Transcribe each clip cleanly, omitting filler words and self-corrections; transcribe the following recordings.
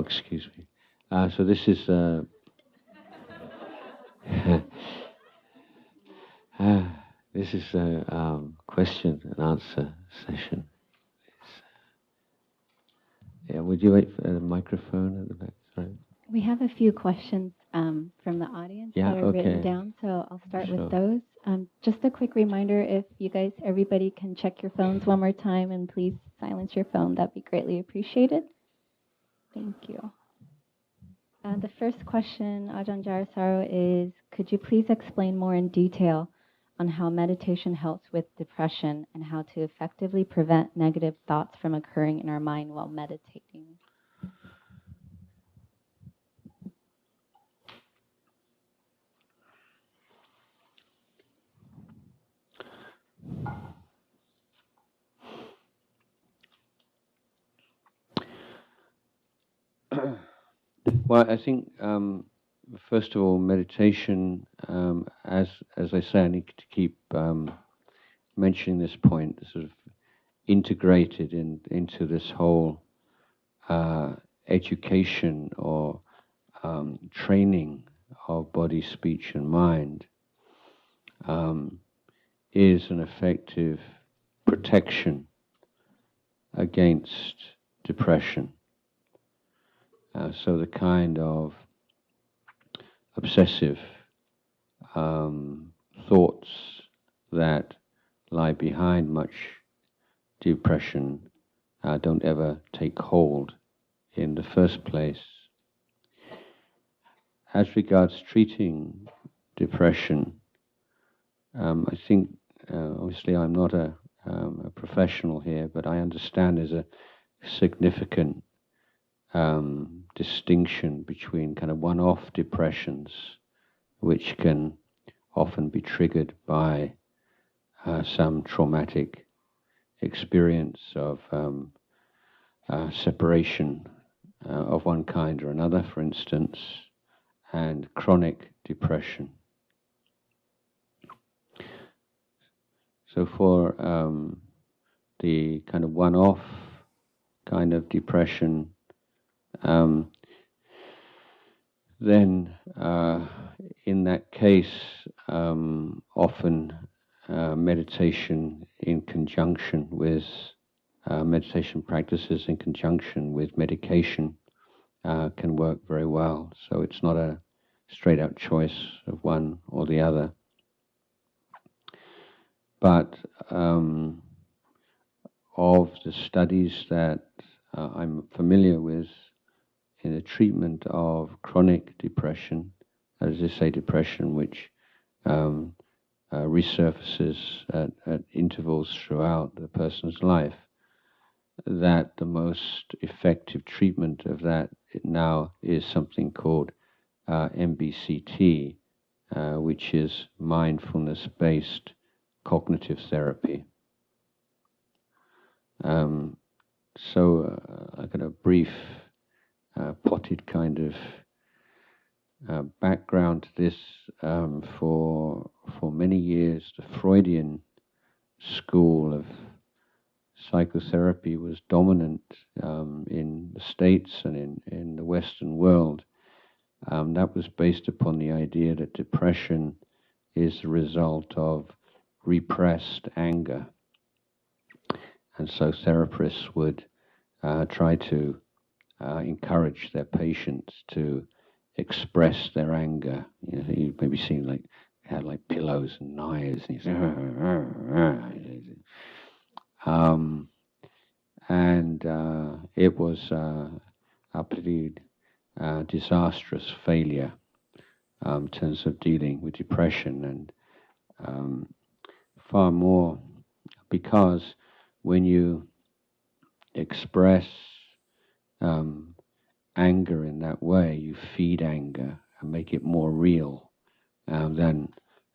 excuse me. So this is this is a question and answer session. Yeah, would you wait for the microphone at the back? Sorry. We have a few questions from the audience that are written down, so I'll start with those. Just a quick reminder, if you guys, everybody can check your phones one more time, and please silence your phone. That'd be greatly appreciated. Thank you. The first question, Ajahn Jayasaro, is, could you please explain more in detail on how meditation helps with depression and how to effectively prevent negative thoughts from occurring in our mind while meditating? Well, I think first of all, meditation, as I say, I need to keep mentioning this point, sort of integrated into this whole education or training of body, speech, and mind, is an effective protection against depression. So the kind of obsessive thoughts that lie behind much depression don't ever take hold in the first place. As regards treating depression, I think, obviously I'm not a professional here, but I understand there's a significant distinction between kind of one-off depressions, which can often be triggered by some traumatic experience of separation of one kind or another, for instance, and chronic depression. So for the kind of one-off kind of depression, then in that case, often meditation in conjunction with meditation practices in conjunction with medication can work very well. So it's not a straight-out choice of one or the other. But of the studies that I'm familiar with in the treatment of chronic depression, as I say, depression which resurfaces at intervals throughout the person's life, that the most effective treatment of that now is something called MBCT, which is mindfulness-based cognitive therapy. So I got a brief potted kind of background to this. For many years, the Freudian school of psychotherapy was dominant in the States and in the Western world. That was based upon the idea that depression is the result of repressed anger. And so therapists would try to encourage their patients to express their anger. You know, you've maybe seen had pillows and knives, and you say, it was a pretty disastrous failure in terms of dealing with depression, and far more because when you express anger in that way, you feed anger and make it more real than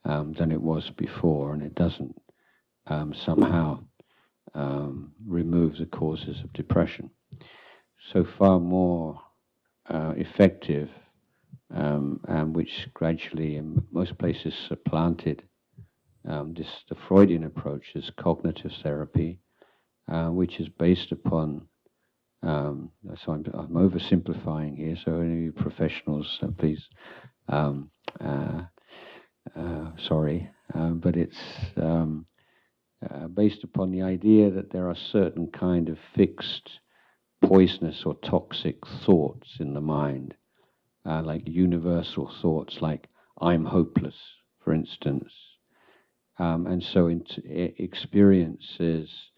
it was before, and it doesn't somehow remove the causes of depression. So far more effective, and which gradually in most places supplanted the Freudian approach is cognitive therapy, which is based upon So I'm oversimplifying here. So any of you professionals, please, sorry, but it's based upon the idea that there are certain kind of fixed, poisonous or toxic thoughts in the mind, like universal thoughts, like "I'm hopeless," for instance, and so experiences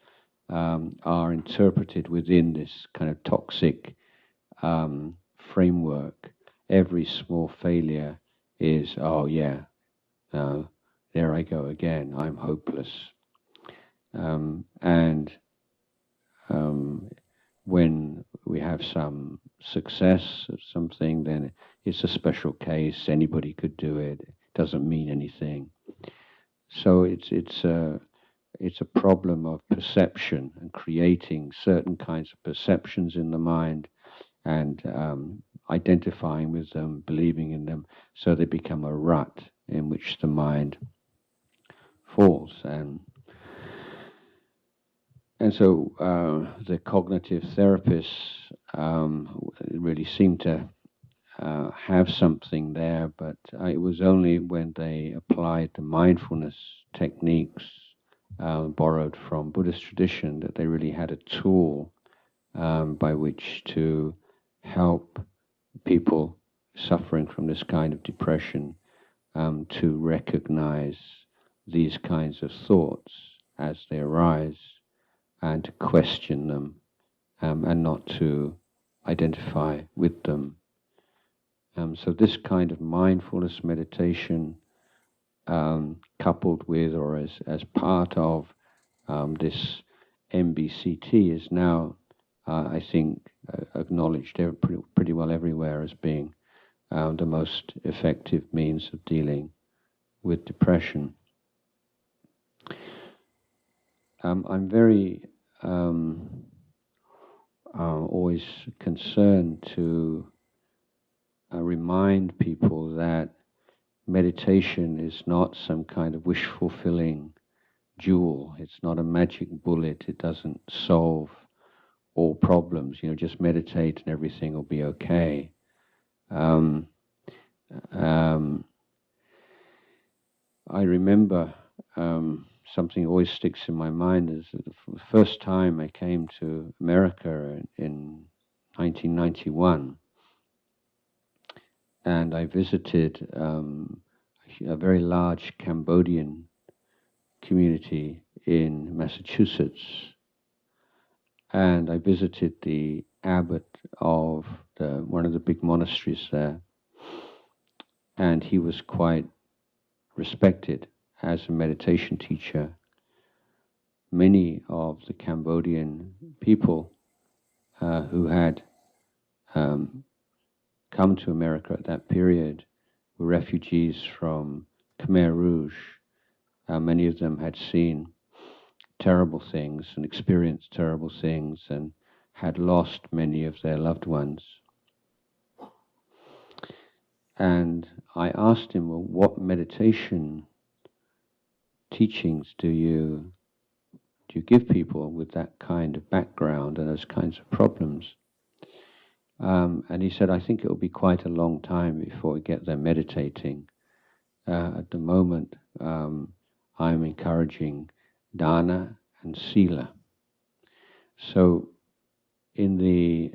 are interpreted within this kind of toxic framework. Every small failure is, oh yeah, there I go again, I'm hopeless. And when we have some success of something, then it's a special case, anybody could do it, it doesn't mean anything. So it's a problem of perception and creating certain kinds of perceptions in the mind and identifying with them, believing in them, so they become a rut in which the mind falls. And so the cognitive therapists really seem to have something there, but it was only when they applied the mindfulness techniques borrowed from Buddhist tradition that they really had a tool by which to help people suffering from this kind of depression to recognize these kinds of thoughts as they arise and to question them and not to identify with them. So this kind of mindfulness meditation coupled with or as part of this MBCT is now, I think, acknowledged pretty well everywhere as being the most effective means of dealing with depression. I'm very always concerned to remind people that meditation is not some kind of wish-fulfilling jewel. It's not a magic bullet. It doesn't solve all problems. Just meditate and everything will be okay. I remember something always sticks in my mind is the first time I came to America in 1991, and I visited a very large Cambodian community in Massachusetts, and I visited the abbot of one of the big monasteries there, and he was quite respected as a meditation teacher. Many of the Cambodian people who had come to America at that period were refugees from Khmer Rouge. Many of them had seen terrible things and experienced terrible things and had lost many of their loved ones. And I asked him, well, what meditation teachings do you give people with that kind of background and those kinds of problems? And he said, I think it will be quite a long time before we get them meditating. At the moment, I'm encouraging dana and sila. So in the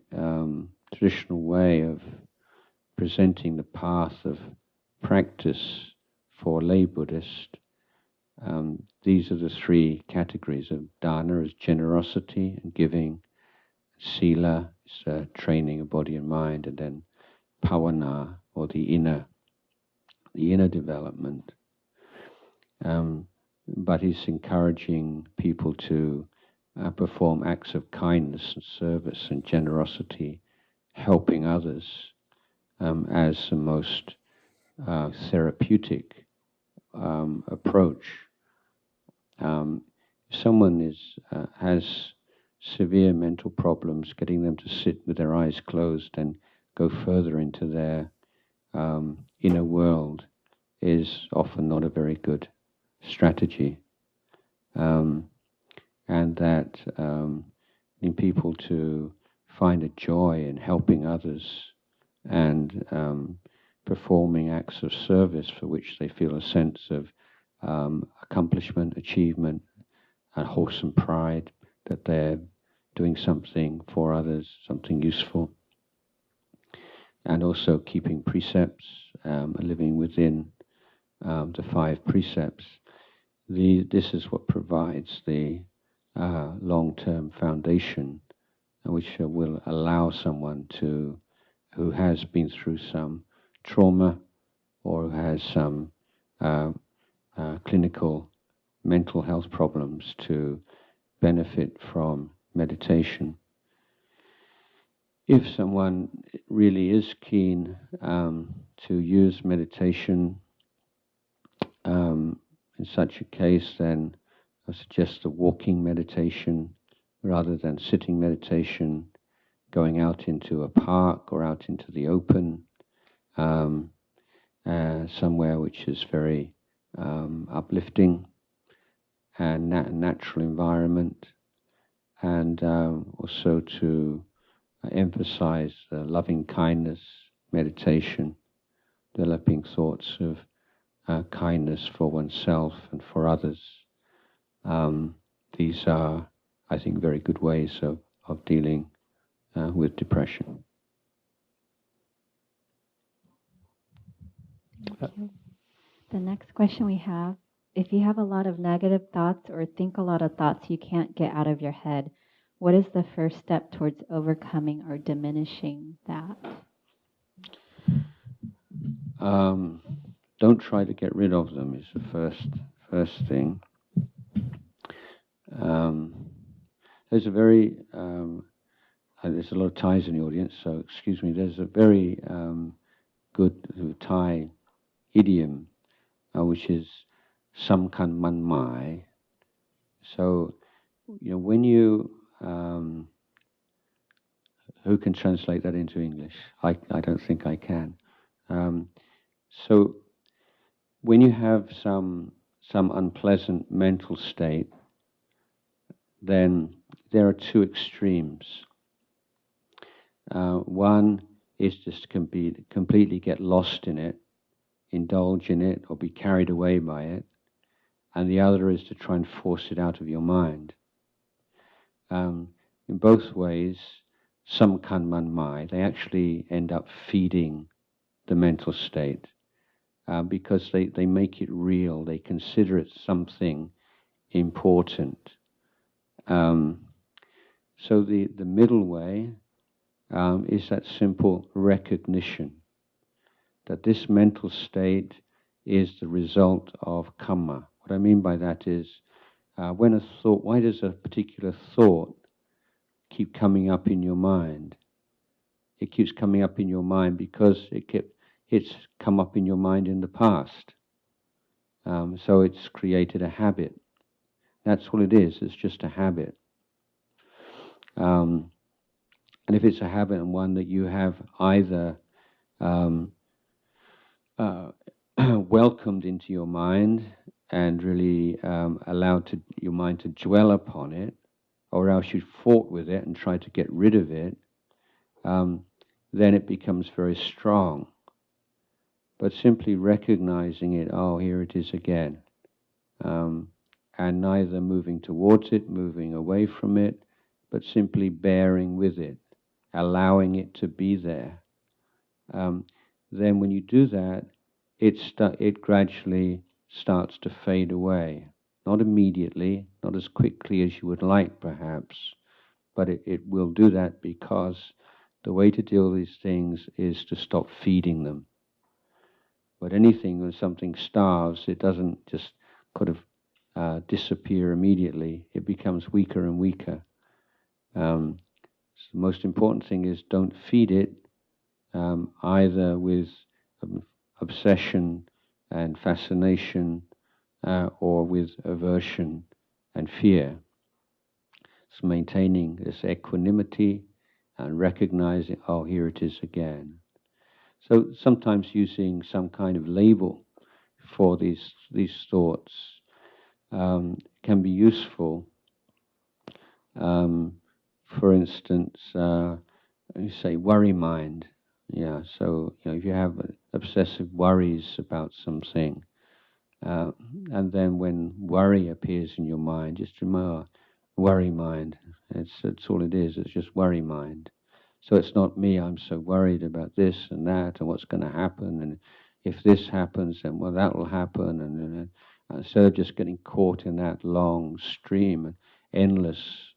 traditional way of presenting the path of practice for lay Buddhists, these are the three categories of dana as generosity and giving, sila is training of body and mind, and then pavana, or the inner development. But he's encouraging people to perform acts of kindness and service and generosity, helping others as the most therapeutic approach. If someone has severe mental problems, getting them to sit with their eyes closed and go further into their inner world is often not a very good strategy. And that in people to find a joy in helping others and performing acts of service for which they feel a sense of accomplishment, achievement, and wholesome pride that they're doing something for others, something useful. And also keeping precepts, living within the 5 precepts. This is what provides the long-term foundation, which will allow someone who has been through some trauma or who has some clinical mental health problems to benefit from meditation. If someone really is keen to use meditation, in such a case, then I suggest the walking meditation rather than sitting meditation, going out into a park or out into the open, somewhere which is very uplifting and natural environment, and also to emphasize loving kindness meditation, developing thoughts of kindness for oneself and for others. These are, I think, very good ways of dealing with depression. The next question we have, if you have a lot of negative thoughts or think a lot of thoughts you can't get out of your head, what is the first step towards overcoming or diminishing that? Don't try to get rid of them is the first thing. There's a very there's a lot of Thais in the audience, so excuse me. There's a very good Thai idiom, which is "samkhan man mai." So, when you who can translate that into English? I don't think I can. So, when you have some unpleasant mental state, then there are 2 extremes. One is just to completely get lost in it, indulge in it, or be carried away by it. And the other is to try and force it out of your mind. In both ways, samkhan man mai, they actually end up feeding the mental state because they make it real. They consider it something important. So the middle way is that simple recognition that this mental state is the result of karma. What I mean by that is, when a thought, why does a particular thought keep coming up in your mind? It keeps coming up in your mind because it's come up in your mind in the past. So it's created a habit. That's all it is. It's just a habit. And if it's a habit and one that you have either welcomed into your mind and really allowed your mind to dwell upon it, or else you fought with it and tried to get rid of it, then it becomes very strong. But simply recognizing it, oh, here it is again, and neither moving towards it, moving away from it, but simply bearing with it, allowing it to be there. Then when you do that, it gradually starts to fade away. Not immediately, not as quickly as you would like perhaps, but it will do that because the way to deal with these things is to stop feeding them. But anything, when something starves, it doesn't just kind of disappear immediately. It becomes weaker and weaker. So the most important thing is don't feed it either with obsession and fascination or with aversion and fear. It's maintaining this equanimity and recognizing, oh, here it is again. So sometimes using some kind of label for these thoughts can be useful. For instance, you say worry mind. Yeah, so if you have obsessive worries about something, and then when worry appears in your mind, just remember worry mind. It's all it is. It's just worry mind. So it's not me. I'm so worried about this and that and what's going to happen, and if this happens, then well that will happen, and instead of just getting caught in that long stream and endless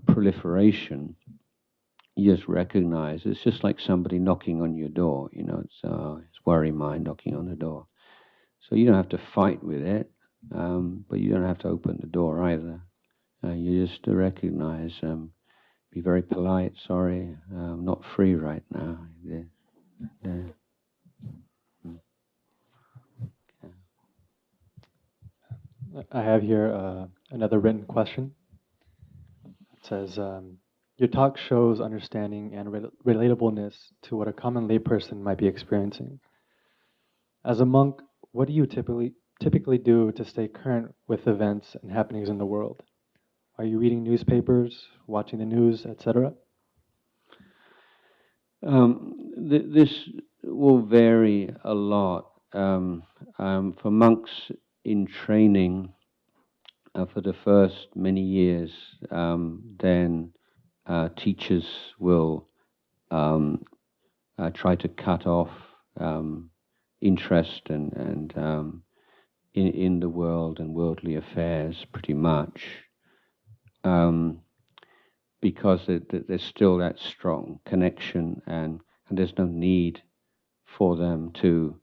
proliferation, you just recognize it's just like somebody knocking on your door. It's worry mind knocking on the door. So you don't have to fight with it, but you don't have to open the door either. You just recognize, be very polite, sorry, I'm not free right now. I have here another written question. It says, your talk shows understanding and relatableness to what a common layperson might be experiencing. As a monk, what do you typically do to stay current with events and happenings in the world? Are you reading newspapers, watching the news, etc.? This will vary a lot. For monks in training, for the first many years, then teachers will try to cut off interest and in the world and worldly affairs pretty much, because there's still that strong connection and there's no need for them to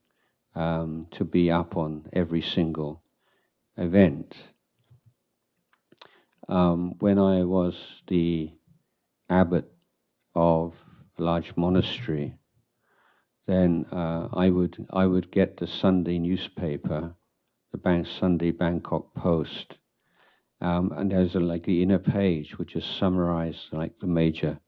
be up on every single event. When I was the abbot of a large monastery, then I would get the Sunday newspaper, the Sunday Bangkok Post, and there's like the inner page which is summarized like the major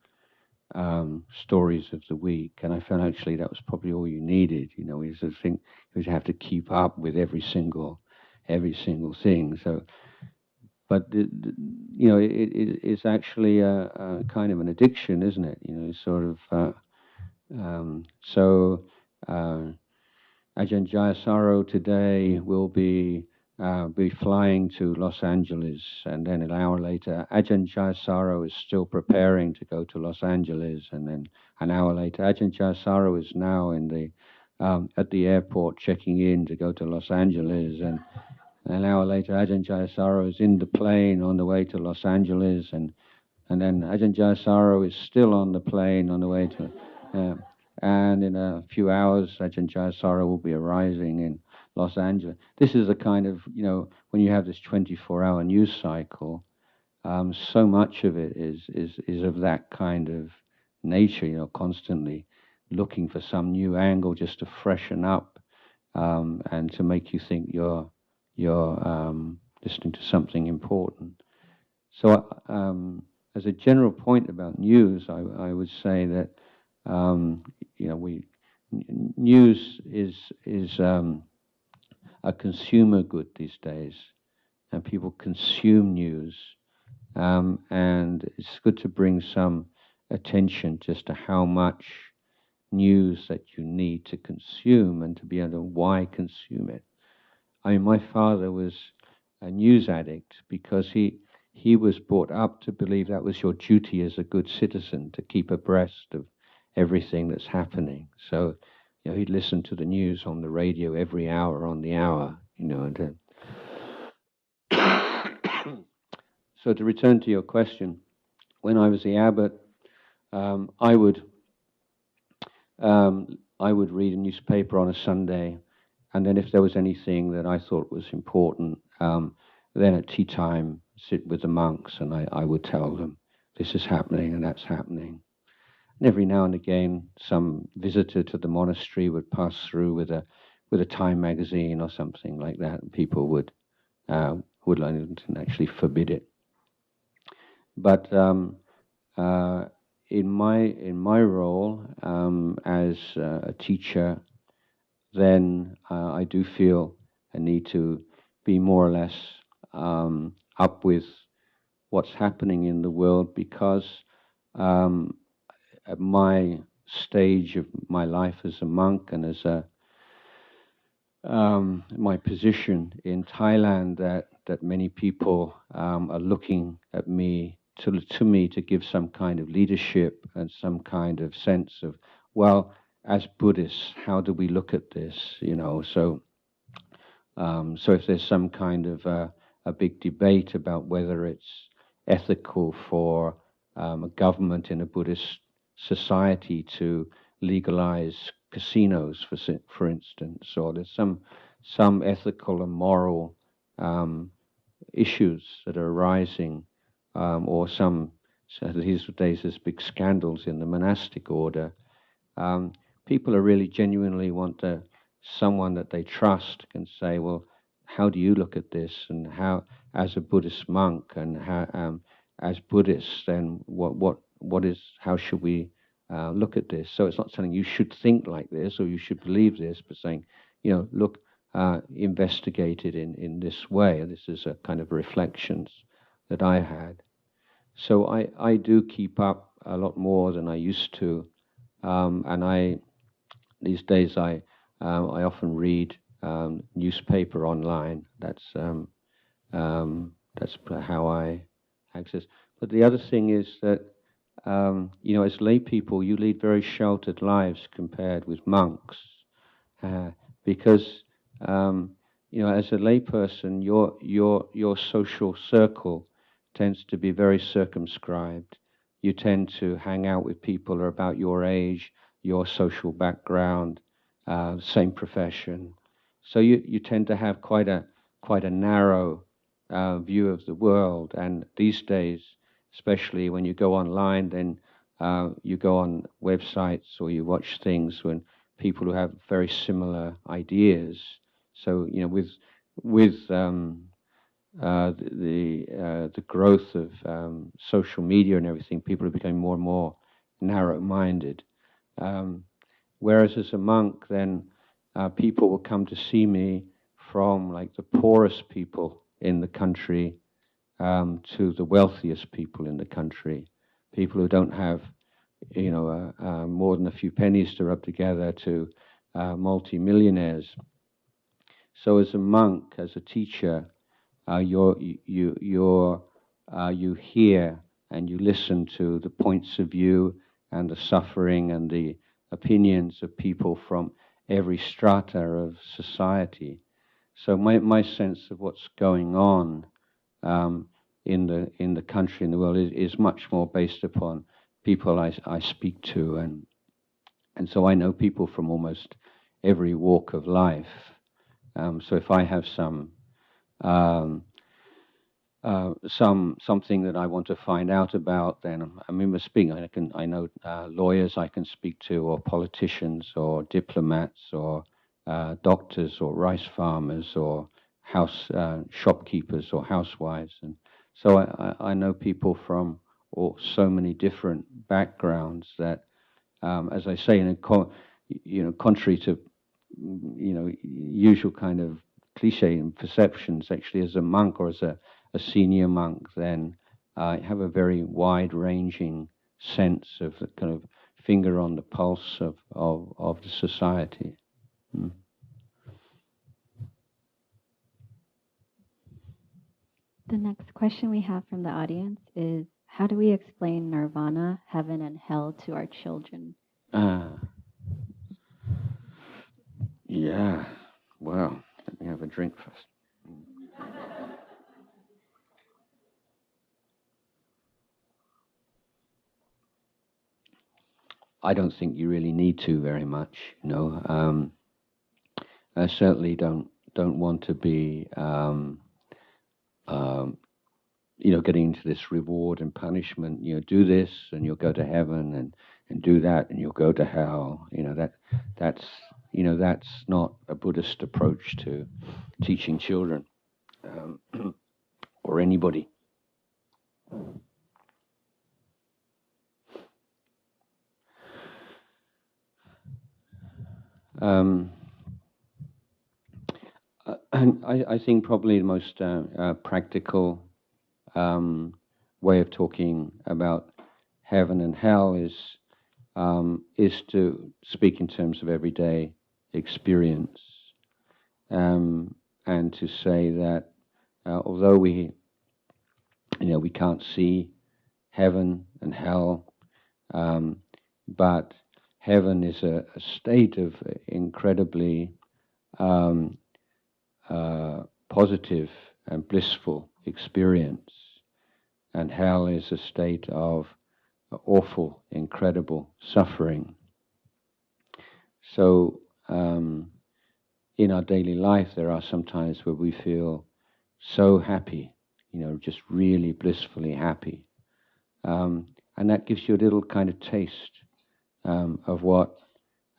stories of the week, and I found actually that was probably all you needed. You sort of think you would have to keep up with every single thing. So, but it's actually a kind of an addiction, isn't it? Sort of. So Ajahn Jayasaro today will be flying to Los Angeles, and then an hour later, Ajahn Jayasaro is still preparing to go to Los Angeles, and then an hour later, Ajahn Jayasaro is now in the at the airport checking in to go to Los Angeles, and an hour later, Ajahn Jayasaro is in the plane on the way to Los Angeles, and then Ajahn Jayasaro is still on the plane on the way to. And in a few hours, Ajahn Jayasaro will be arriving in Los Angeles. This is a kind of, when you have this 24-hour news cycle, so much of it is of that kind of nature, constantly looking for some new angle just to freshen up and to make you think you're listening to something important. So as a general point about news, I would say that news is a consumer good these days, and people consume news, and it's good to bring some attention just to how much news that you need to consume and to be able to why consume it. I mean, my father was a news addict because he was brought up to believe that was your duty as a good citizen, to keep abreast of everything that's happening. So, he'd listen to the news on the radio every hour on the hour, and so to return to your question, when I was the abbot, I would read a newspaper on a Sunday, and then if there was anything that I thought was important, then at tea time, sit with the monks, and I would tell them, this is happening and that's happening. And every now and again, some visitor to the monastery would pass through with a Time magazine or something like that, and people would actually forbid it. But in my role as a teacher, then I do feel a need to be more or less up with what's happening in the world, because at my stage of my life as a monk and as my position in Thailand, that many people are looking at me to give some kind of leadership and some kind of sense of, well, as Buddhists, how do we look at this? So if there's some kind of a big debate about whether it's ethical for a government in a Buddhist society to legalize casinos, for instance, or there's some ethical and moral issues that are arising, or so these days there's big scandals in the monastic order. People are really genuinely want someone that they trust can say, well, how do you look at this, and how, as a Buddhist monk, and how, as Buddhists, then how should we look at this? So it's not saying you should think like this or you should believe this, but saying, look, investigate it in this way. This is a kind of reflections that I had. So I do keep up a lot more than I used to, and these days I often read newspaper online. That's how I access. But the other thing is that as lay people, you lead very sheltered lives compared with monks, because as a lay person, your social circle tends to be very circumscribed. You tend to hang out with people who are about your age, your social background, same profession. So you tend to have quite a narrow view of the world. And these days, especially when you go online, then you go on websites or you watch things when people who have very similar ideas. So with the growth of social media and everything, people are becoming more and more narrow-minded. Whereas as a monk, then people will come to see me from like the poorest people in the country to the wealthiest people in the country, people who don't have more than a few pennies to rub together, to multi-millionaires. So as a monk, as a teacher, you hear and you listen to the points of view and the suffering and the opinions of people from every strata of society. So my sense of what's going on in the country, in the world, is much more based upon people I speak to, and so I know people from almost every walk of life. So if I have something that I want to find out about, then I remember speaking. I know lawyers I can speak to, or politicians, or diplomats, or doctors, or rice farmers, or house shopkeepers, or housewives, and so I know people from so many different backgrounds that, as I say, contrary to usual kind of cliche and perceptions, actually, as a monk or as a senior monk, then I have a very wide-ranging sense of the kind of finger on the pulse of the society. Mm. The next question we have from the audience is, how do we explain nirvana, heaven, and hell to our children? Yeah. Well, let me have a drink first. I don't think you really need to very much. I certainly don't want to be getting into this reward and punishment. Do this and you'll go to heaven, and do that and you'll go to hell. That's not a Buddhist approach to teaching children or anybody. And I think probably the most practical way of talking about heaven and hell is to speak in terms of everyday experience, and to say that although we can't see heaven and hell, but heaven is a state of incredibly positive and blissful experience, and hell is a state of awful, incredible suffering. So in our daily life there are some times where we feel so happy, just really blissfully happy, and that gives you a little kind of taste of what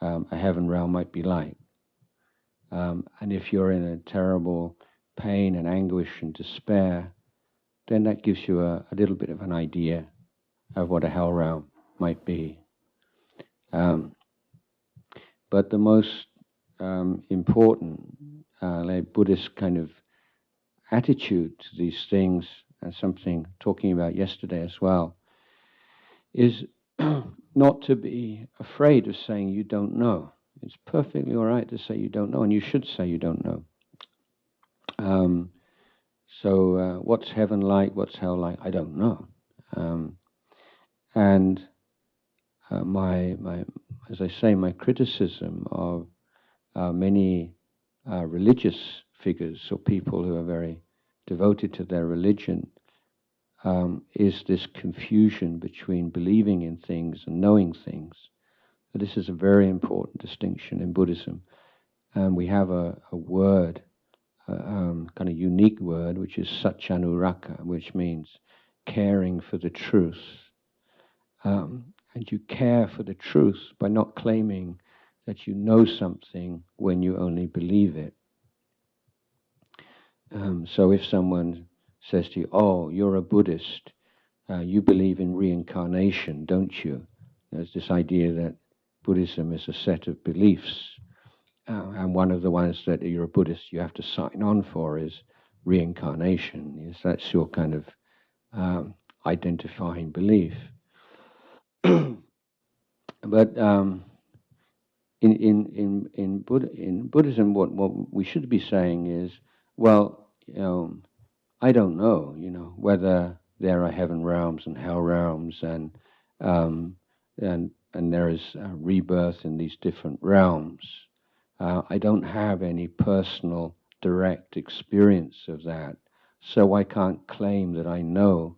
a heaven realm might be like. And if you're in a terrible pain and anguish and despair, then that gives you a little bit of an idea of what a hell realm might be. But the most important like Buddhist kind of attitude to these things, and something talking about yesterday as well, is not to be afraid of saying you don't know. It's perfectly all right to say you don't know, and you should say you don't know. So what's heaven like? What's hell like? I don't know. And my as I say, my criticism of many religious figures or people who are very devoted to their religion is this confusion between believing in things and knowing things. So this is a very important distinction in Buddhism. And we have a word, kind of unique word, which is satchanuraka, which means caring for the truth. And you care for the truth by not claiming that you know something when you only believe it. So if someone says to you, oh, you're a Buddhist, you believe in reincarnation, don't you? There's this idea that Buddhism is a set of beliefs, and one of the ones that you're a Buddhist you have to sign on for is reincarnation. Yes, that's your kind of identifying belief. But in Buddhism, what we should be saying is, well, I don't know, whether there are heaven realms and hell realms, and there is rebirth in these different realms. I don't have any personal, direct experience of that, so I can't claim that I know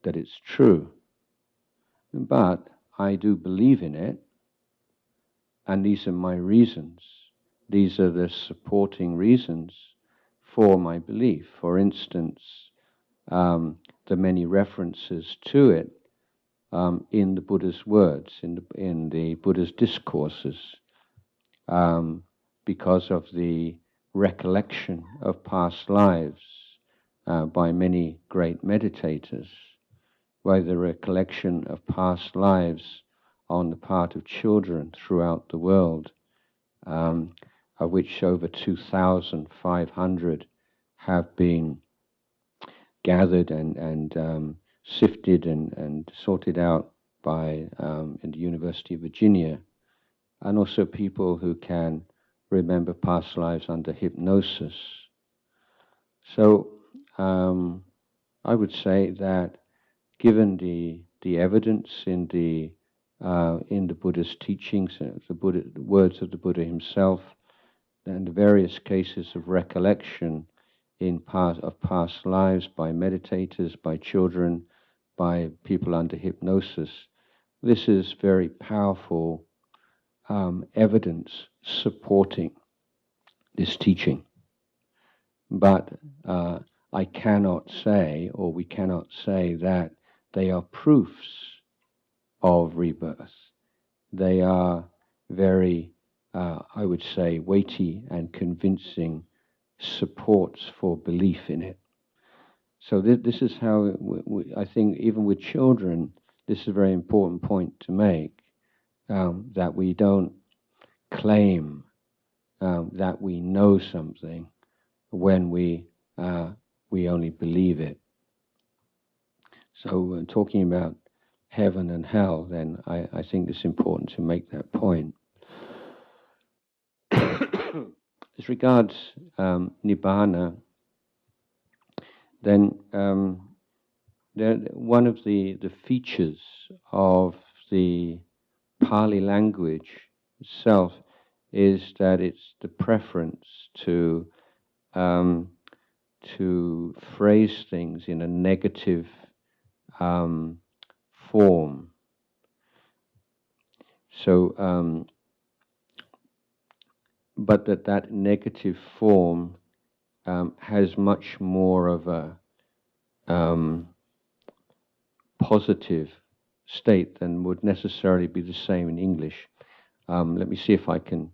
that it's true. But I do believe in it, and these are my reasons. These are the supporting reasons for my belief. For instance, the many references to it in the Buddha's words, in the Buddha's discourses, because of the recollection of past lives by many great meditators, by the recollection of past lives on the part of children throughout the world, of which over 2,500 have been gathered and sifted and sorted out by in the University of Virginia, and also people who can remember past lives under hypnosis. So I would say that given the evidence in the Buddha's teachings, the words of the Buddha himself, and the various cases of recollection of past lives by meditators, by children, by people under hypnosis, this is very powerful evidence supporting this teaching. But I cannot say, or we cannot say, that they are proofs of rebirth. They are very, I would say, weighty and convincing supports for belief in it. So this is how I think, even with children, this is a very important point to make, that we don't claim that we know something when we only believe it. So talking about heaven and hell, then I think it's important to make that point. As regards Nibbana, then one of the features of the Pali language itself is that it's the preference to phrase things in a negative form. So, but that negative form has much more of a positive state than would necessarily be the same in English. Let me see if I can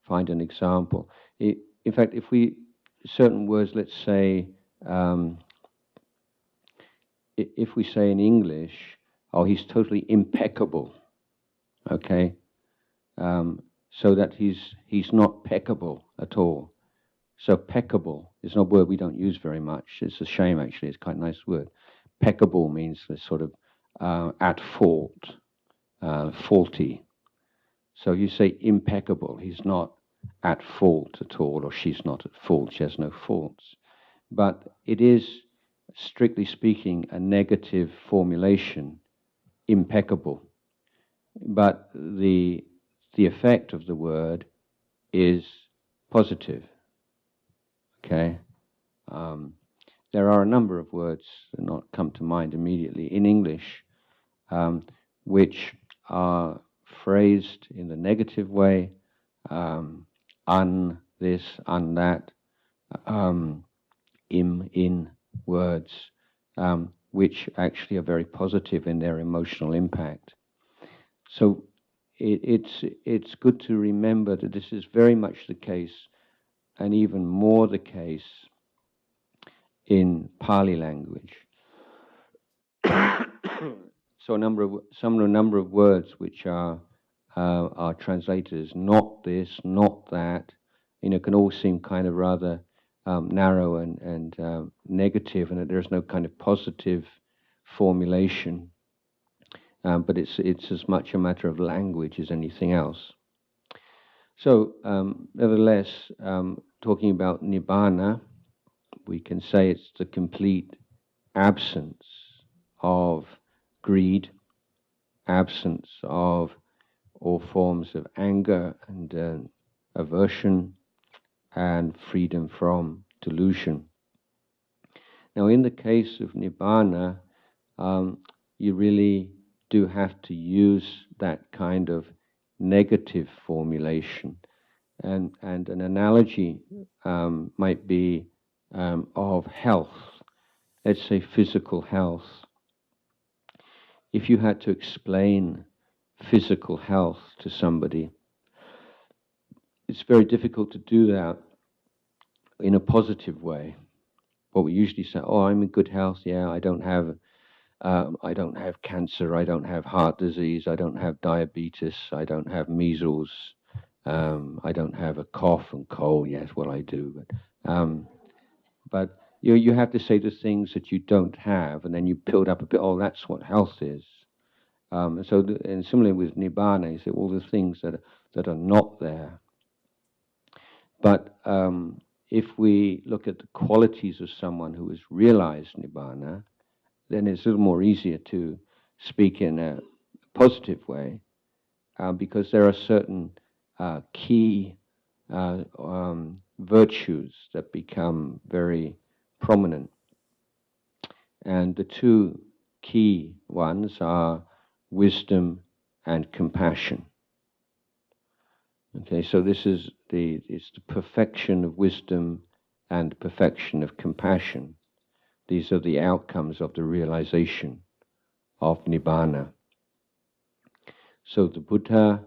find an example. In fact, if we, certain words, let's say, if we say in English, oh, he's totally impeccable, okay? So that he's not peccable at all. So peccable is not a word we don't use very much. It's a shame, actually. It's quite a nice word. Peccable means sort of at fault, faulty. So you say impeccable. He's not at fault at all, or she's not at fault. She has no faults. But it is, strictly speaking, a negative formulation, impeccable. But the effect of the word is positive. Okay? There are a number of words that not come to mind immediately in English, which are phrased in the negative way, un this, un that, in words, which actually are very positive in their emotional impact. So it's good to remember that this is very much the case, and even more the case in Pali language. So a number of words which are translated as not this, not that, can all seem kind of rather narrow and negative, and that there's no kind of positive formulation. But it's as much a matter of language as anything else. So, nevertheless, talking about Nibbana, we can say it's the complete absence of greed, absence of all forms of anger and aversion, and freedom from delusion. Now, in the case of Nibbana, you really do have to use that kind of negative formulation. And an analogy might be of health. Let's say physical health. If you had to explain physical health to somebody, it's very difficult to do that in a positive way. What we usually say, oh, I'm in good health, yeah, I don't have cancer, I don't have heart disease, I don't have diabetes, I don't have measles, I don't have a cough and cold. Yes, well, I do. But you have to say the things that you don't have, and then you build up a bit, oh, that's what health is. And similarly with Nibbana, you say all the things that are not there. But if we look at the qualities of someone who has realized Nibbana, then it's a little more easier to speak in a positive way, because there are certain key virtues that become very prominent. And the two key ones are wisdom and compassion. Okay, so this is it's the perfection of wisdom and perfection of compassion. These are the outcomes of the realization of Nibbana. So the Buddha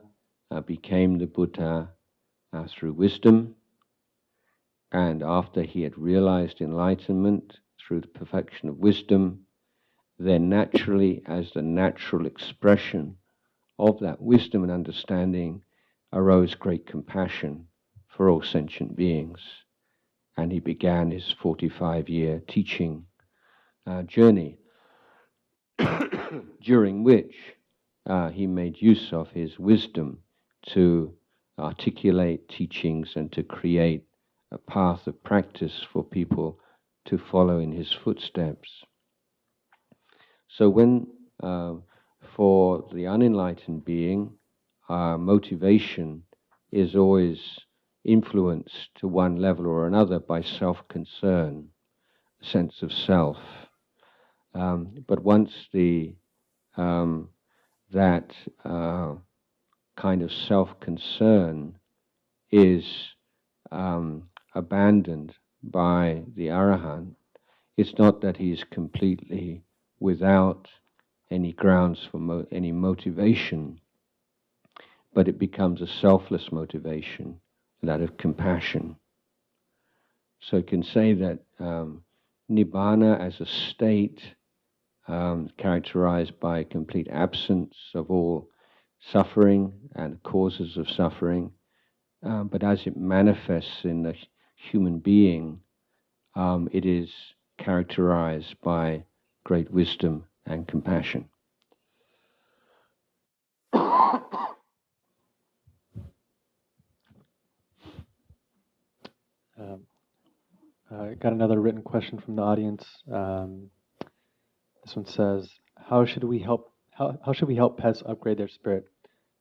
became the Buddha through wisdom, and after he had realized enlightenment through the perfection of wisdom, then naturally, as the natural expression of that wisdom and understanding, arose great compassion for all sentient beings. And he began his 45-year teaching journey. during which he made use of his wisdom to articulate teachings and to create a path of practice for people to follow in his footsteps. So when, for the unenlightened being, our motivation is always influenced to one level or another by self-concern, sense of self. But once that kind of self-concern is abandoned by the Arahant, it's not that he's completely without any grounds for any motivation, but it becomes a selfless motivation, that of compassion. So you can say that Nibbana as a state, characterized by a complete absence of all suffering and causes of suffering, but as it manifests in the human being, it is characterized by great wisdom and compassion. I got another written question from the audience. This one says, "How should we help pets upgrade their spirit,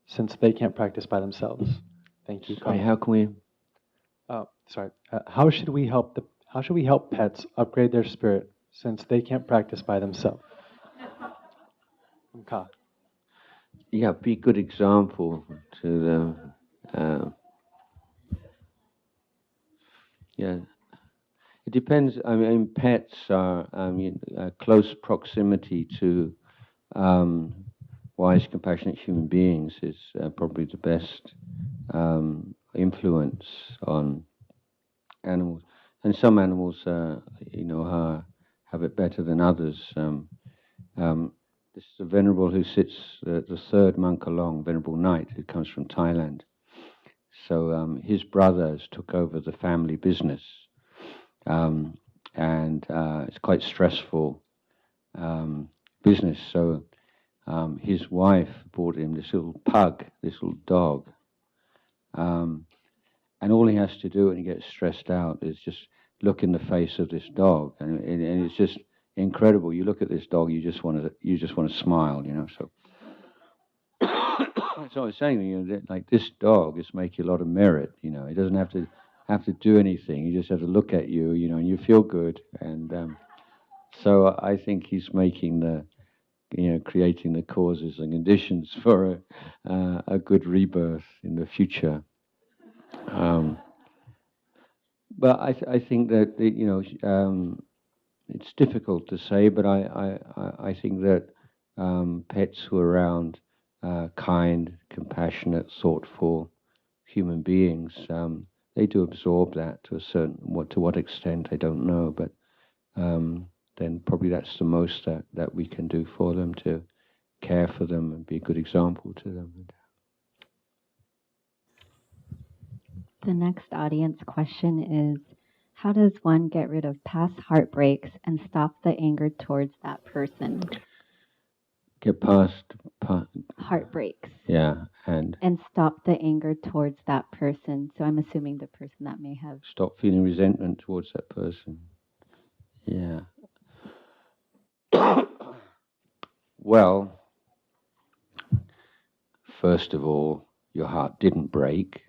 since they can't practice by themselves?" Thank you. Sorry, how can we? How should we help pets upgrade their spirit, since they can't practice by themselves? Okay. Yeah, be a good example to them. Yeah. It depends. I mean, pets are close proximity to wise, compassionate human beings is probably the best influence on animals. And some animals, have it better than others. This is a venerable who sits the third monk along, Venerable Knight, who comes from Thailand. So his brothers took over the family business. And it's quite stressful business. So his wife bought him this little pug, this little dog. And all he has to do when he gets stressed out is just look in the face of this dog, and it's just incredible. You look at this dog, you just want to smile, So, so I was saying, that, like, this dog is making a lot of merit. He doesn't have to do anything. He just has to look at you, and you feel good. And so I think he's making creating the causes and conditions for a good rebirth in the future. But I think that it's difficult to say. But I think that pets who are around kind, compassionate, thoughtful human beings, they do absorb that to what extent I don't know. But then probably that's the most that we can do for them, to care for them and be a good example to them. The next audience question is, how does one get rid of past heartbreaks and stop the anger towards that person? Get past heartbreaks. Yeah, and stop the anger towards that person. So I'm assuming the person that may have... Stop feeling resentment towards that person. Yeah. Well, first of all, your heart didn't break.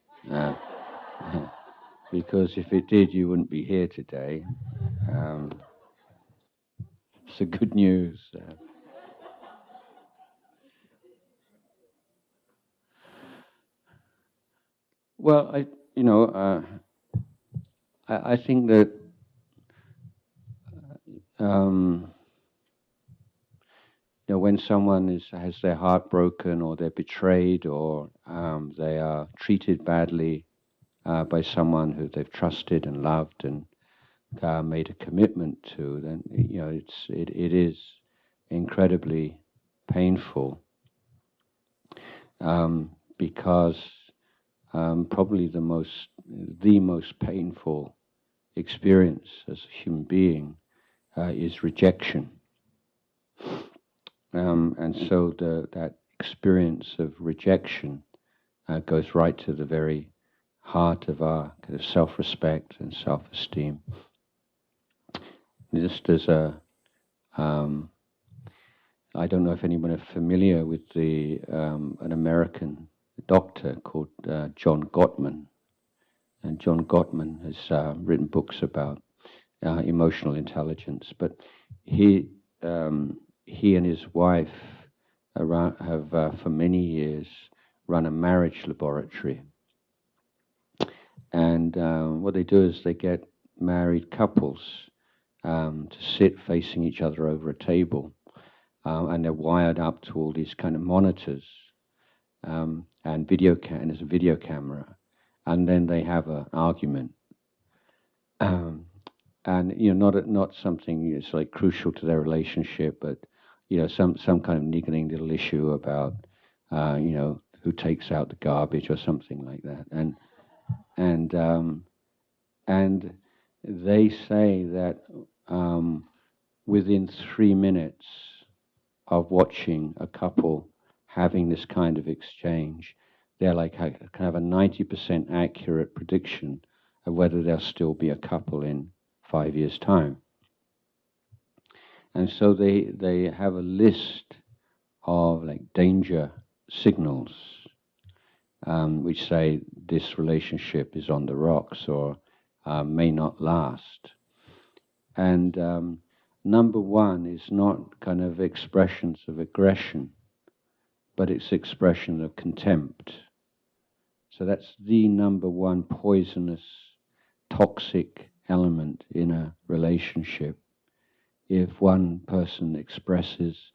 Because if it did, you wouldn't be here today. So good news. Well, I think that when someone has their heart broken, or they're betrayed, or they are treated badly by someone who they've trusted and loved and made a commitment to, then it is incredibly painful, because probably the most painful experience as a human being is rejection. And so that experience of rejection goes right to the very heart of our kind of self-respect and self-esteem. Just as I don't know if anyone is familiar with an American doctor called John Gottman. And John Gottman has written books about emotional intelligence. But he and his wife have for many years run a marriage laboratory. And what they do is they get married couples to sit facing each other over a table. And they're wired up to all these kind of monitors and there's a video camera. And then they have an argument. And not something that's like crucial to their relationship, but some kind of niggling little issue about who takes out the garbage or something like that. And they say that within 3 minutes of watching a couple having this kind of exchange, they're like kind of a 90% accurate prediction of whether they'll still be a couple in 5 years' time. And so they have a list of like danger signals which say this relationship is on the rocks or may not last. And number one is not kind of expressions of aggression, but it's expression of contempt. So that's the number one poisonous, toxic element in a relationship. If one person expresses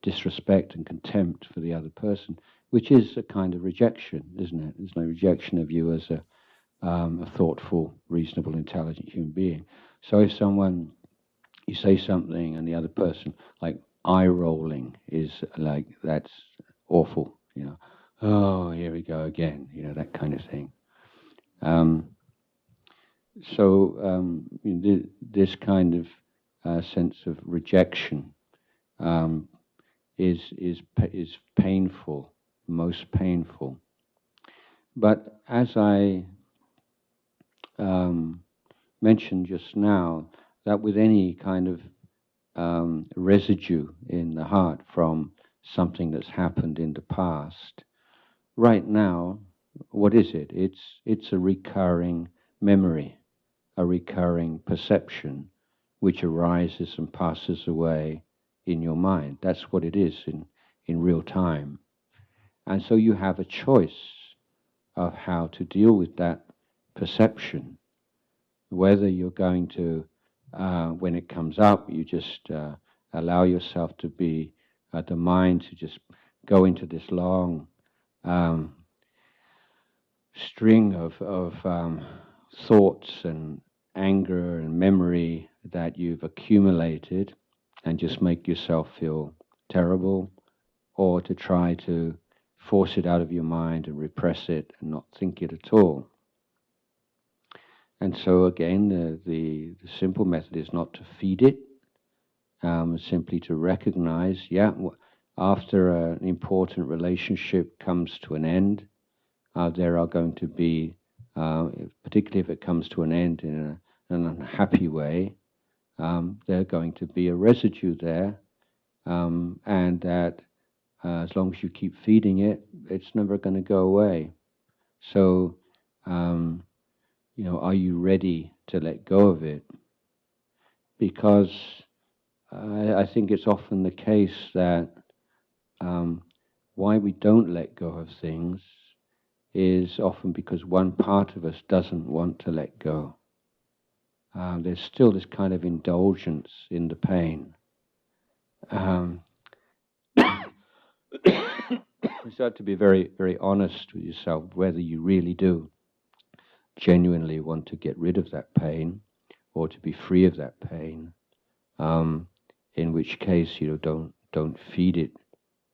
disrespect and contempt for the other person, which is a kind of rejection, isn't it? There's no rejection of you as a thoughtful, reasonable, intelligent human being. So if you say something and the other person, like eye rolling, is like, that's awful, oh, here we go again, that kind of thing. This kind of sense of rejection is painful, most painful. But as I mentioned just now, that with any kind of residue in the heart from something that's happened in the past, right now, what is it? It's a recurring memory, a recurring perception, which arises and passes away in your mind. That's what it is in real time. And so you have a choice of how to deal with that perception, whether you're going to, when it comes up, you just allow yourself to be, the mind to just go into this long string of thoughts and anger and memory that you've accumulated and just make yourself feel terrible, or to try to force it out of your mind and repress it and not think it at all. And so again, the simple method is not to feed it, simply to recognize, after an important relationship comes to an end, there are going to be, particularly if it comes to an end in an unhappy way, there's going to be a residue there, and that as long as you keep feeding it, it's never going to go away. So, are you ready to let go of it? Because I think it's often the case that why we don't let go of things is often because one part of us doesn't want to let go. There's still this kind of indulgence in the pain. So you have to be very, very honest with yourself whether you really do genuinely want to get rid of that pain or to be free of that pain. In which case, don't feed it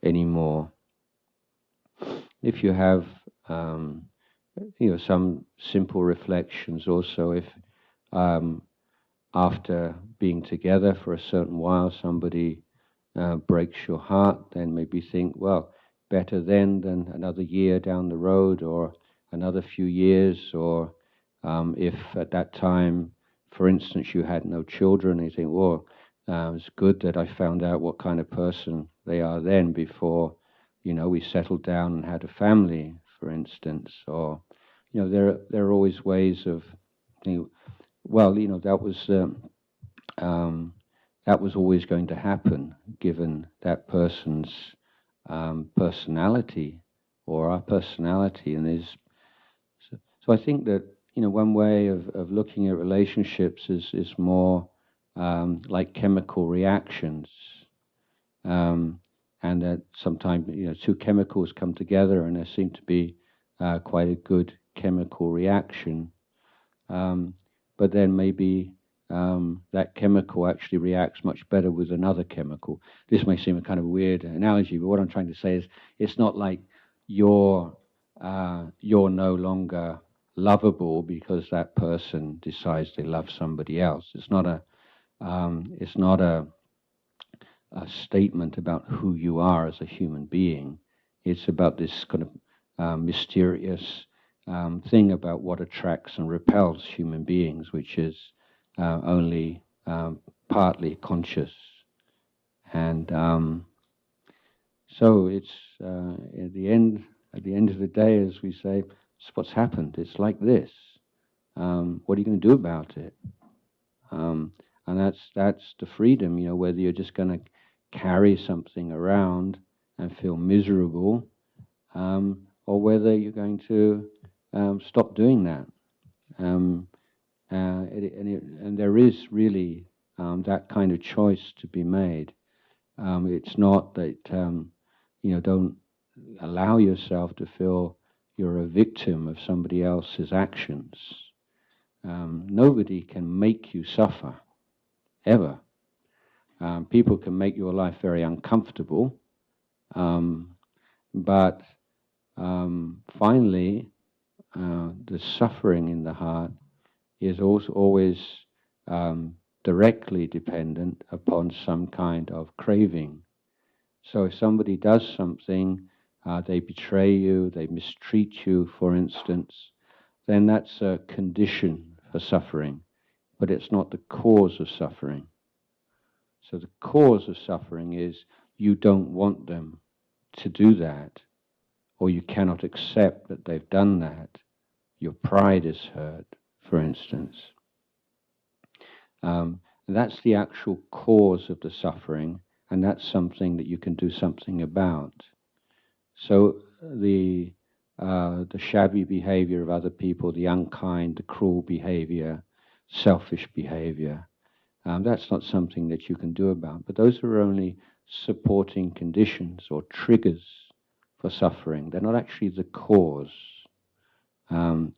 anymore. If you have, some simple reflections also, if after being together for a certain while, somebody breaks your heart, then maybe think, well, better then than another year down the road, or another few years, or if at that time, for instance, you had no children, you think, well, it's good that I found out what kind of person they are then before, we settled down and had a family, for instance. Or, there are always ways of thinking, well, that was always going to happen, given that person's personality or our personality. And so I think that one way of looking at relationships is more like chemical reactions, and that sometimes two chemicals come together and there seem to be quite a good chemical reaction, but then maybe that chemical actually reacts much better with another chemical. This may seem a kind of weird analogy, but what I'm trying to say is it's not like you're no longer lovable because that person decides they love somebody else. It's not a statement about who you are as a human being. It's about this kind of mysterious thing about what attracts and repels human beings, which is only partly conscious. And so it's at the end of the day, as we say, it's what's happened. It's like this. What are you going to do about it? And that's the freedom, whether you're just going to carry something around and feel miserable, or whether you're going to stop doing that. And there is really that kind of choice to be made. It's not that don't allow yourself to feel you're a victim of somebody else's actions. Nobody can make you suffer, ever. People can make your life very uncomfortable, but finally, the suffering in the heart is also always directly dependent upon some kind of craving. So if somebody does something, they betray you, they mistreat you, for instance, then that's a condition for suffering, but it's not the cause of suffering. So the cause of suffering is you don't want them to do that, or you cannot accept that they've done that. Your pride is hurt, for instance. That's the actual cause of the suffering, and that's something that you can do something about. So the shabby behavior of other people, the unkind, the cruel behavior, selfish behavior, that's not something that you can do about. But those are only supporting conditions or triggers for suffering. They're not actually the cause. And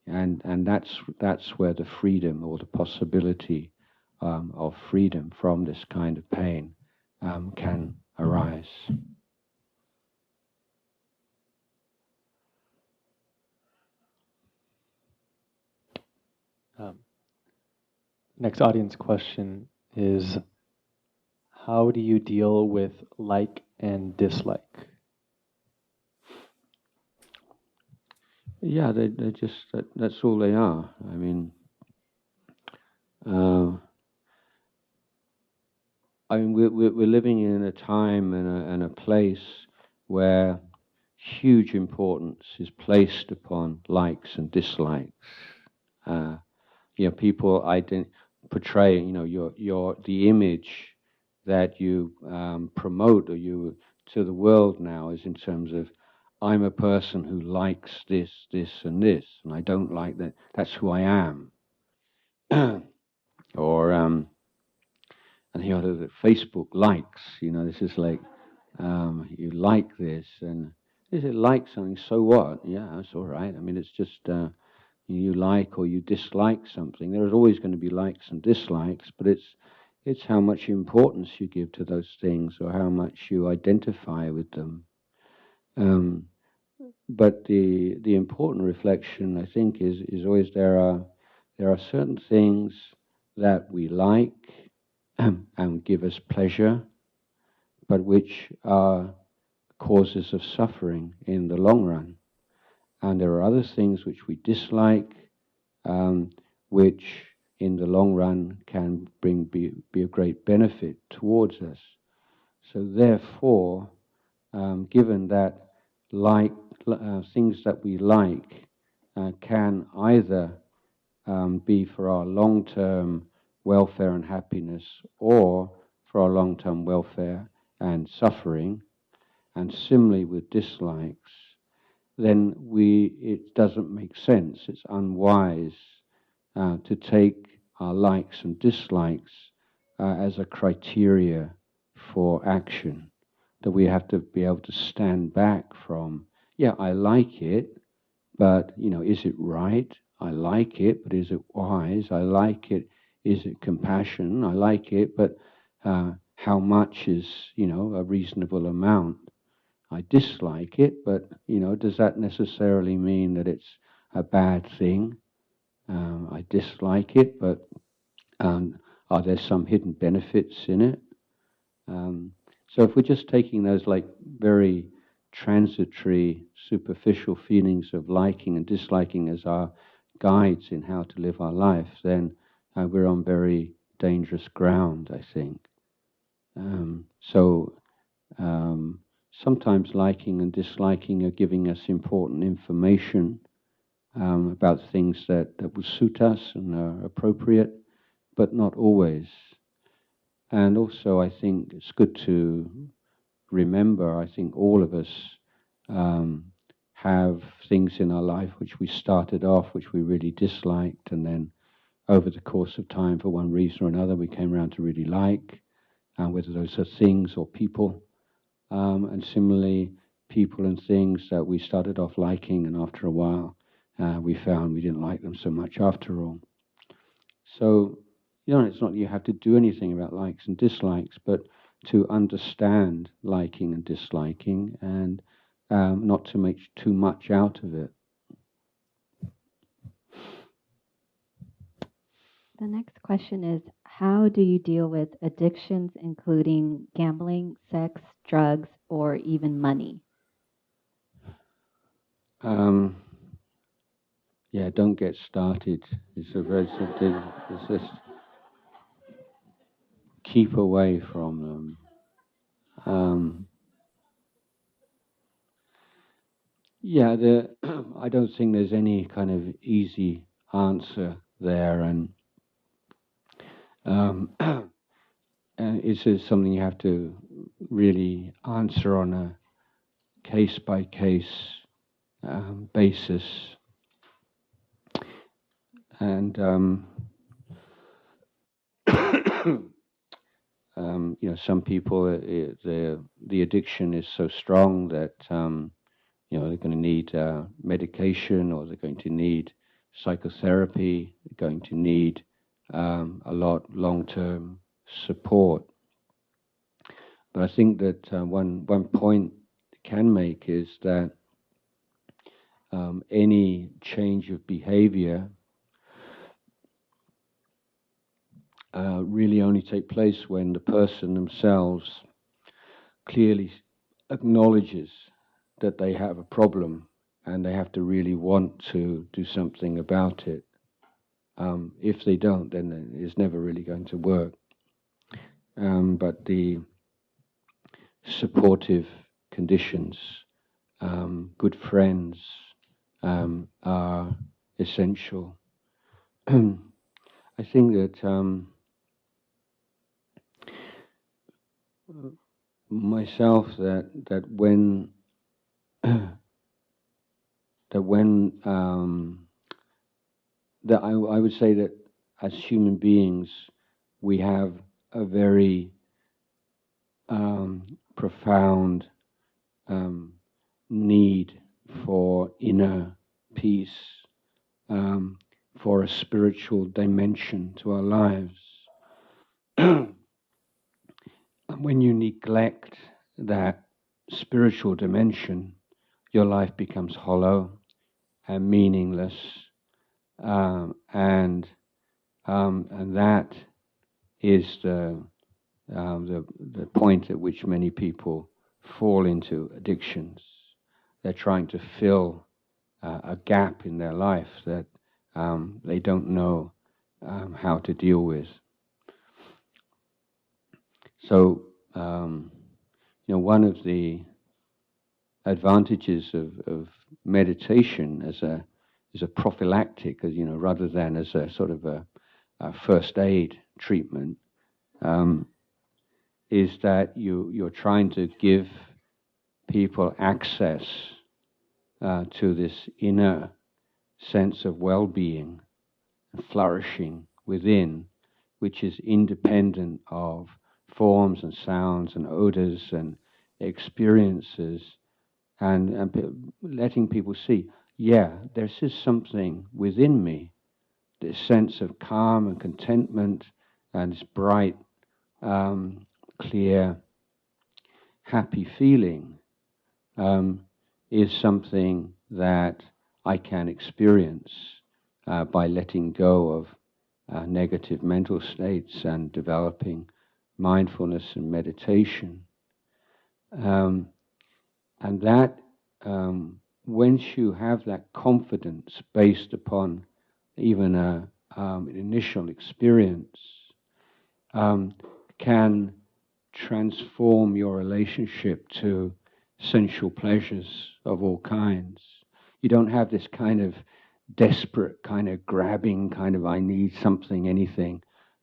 that's where the freedom or the possibility of freedom from this kind of pain can arise. Next audience question is, how do you deal with like and dislike? Yeah, they're just, that's all they are. I mean, we're living in a time and a place where huge importance is placed upon likes and dislikes. People portray, the image that you promote or you to the world now is in terms of, I'm a person who likes this, this, and this, and I don't like that. That's who I am. Or and the Facebook likes. This is like you like this, and is it like something? So what? Yeah, that's all right. I mean, it's just you like or you dislike something. There's always going to be likes and dislikes, but it's how much importance you give to those things or how much you identify with them. But the important reflection, I think, is always there are certain things that we like and give us pleasure, but which are causes of suffering in the long run. And there are other things which we dislike, which in the long run can be of great benefit towards us. So therefore, given that things that we like can either be for our long-term welfare and happiness, or for our long-term welfare and suffering, and similarly with dislikes, then it doesn't make sense. It's unwise to take our likes and dislikes as a criteria for action, that we have to be able to stand back from, yeah, I like it, but, is it right? I like it, but is it wise? I like it, is it compassion? I like it, but how much is, a reasonable amount? I dislike it, but, does that necessarily mean that it's a bad thing? I dislike it, but are there some hidden benefits in it? So if we're just taking those like very transitory, superficial feelings of liking and disliking as our guides in how to live our life, then we're on very dangerous ground, I think. Sometimes liking and disliking are giving us important information about things that will suit us and are appropriate, but not always. And also I think it's good to remember, I think all of us have things in our life which we started off, which we really disliked, and then over the course of time, for one reason or another, we came around to really like, whether those are things or people. And similarly, people and things that we started off liking, and after a while, we found we didn't like them so much after all. So, it's not that you have to do anything about likes and dislikes, but to understand liking and disliking, and not to make too much out of it. The next question is, how do you deal with addictions, including gambling, sex, drugs, or even money? Don't get started. It's just keep away from them. I don't think there's any kind of easy answer there, and it's just something you have to really answer on a case-by-case basis. And some people, the addiction is so strong that they're going to need medication, or they're going to need psychotherapy, they're going to need a lot long-term support. But I think that one point I can make is that any change of behavior really only take place when the person themselves clearly acknowledges that they have a problem, and they have to really want to do something about it. If they don't, then it's never really going to work. But the supportive conditions, good friends, are essential. I think that myself, that when I would say that as human beings we have a very profound need for inner peace, for a spiritual dimension to our lives. When you neglect that spiritual dimension, your life becomes hollow and meaningless, and that is the the point at which many people fall into addictions. They're trying to fill a gap in their life that they don't know how to deal with. So, one of the advantages of meditation as a prophylactic, as rather than as a sort of a first aid treatment, is that you're trying to give people access to this inner sense of well-being and flourishing within, which is independent of forms and sounds and odors and experiences, and letting people see, there is something within me, this sense of calm and contentment and this bright, clear, happy feeling is something that I can experience by letting go of negative mental states and developing mindfulness and meditation. And that, once you have that confidence based upon even an initial experience, can transform your relationship to sensual pleasures of all kinds. You don't have this kind of desperate, kind of grabbing, kind of I need something, anything,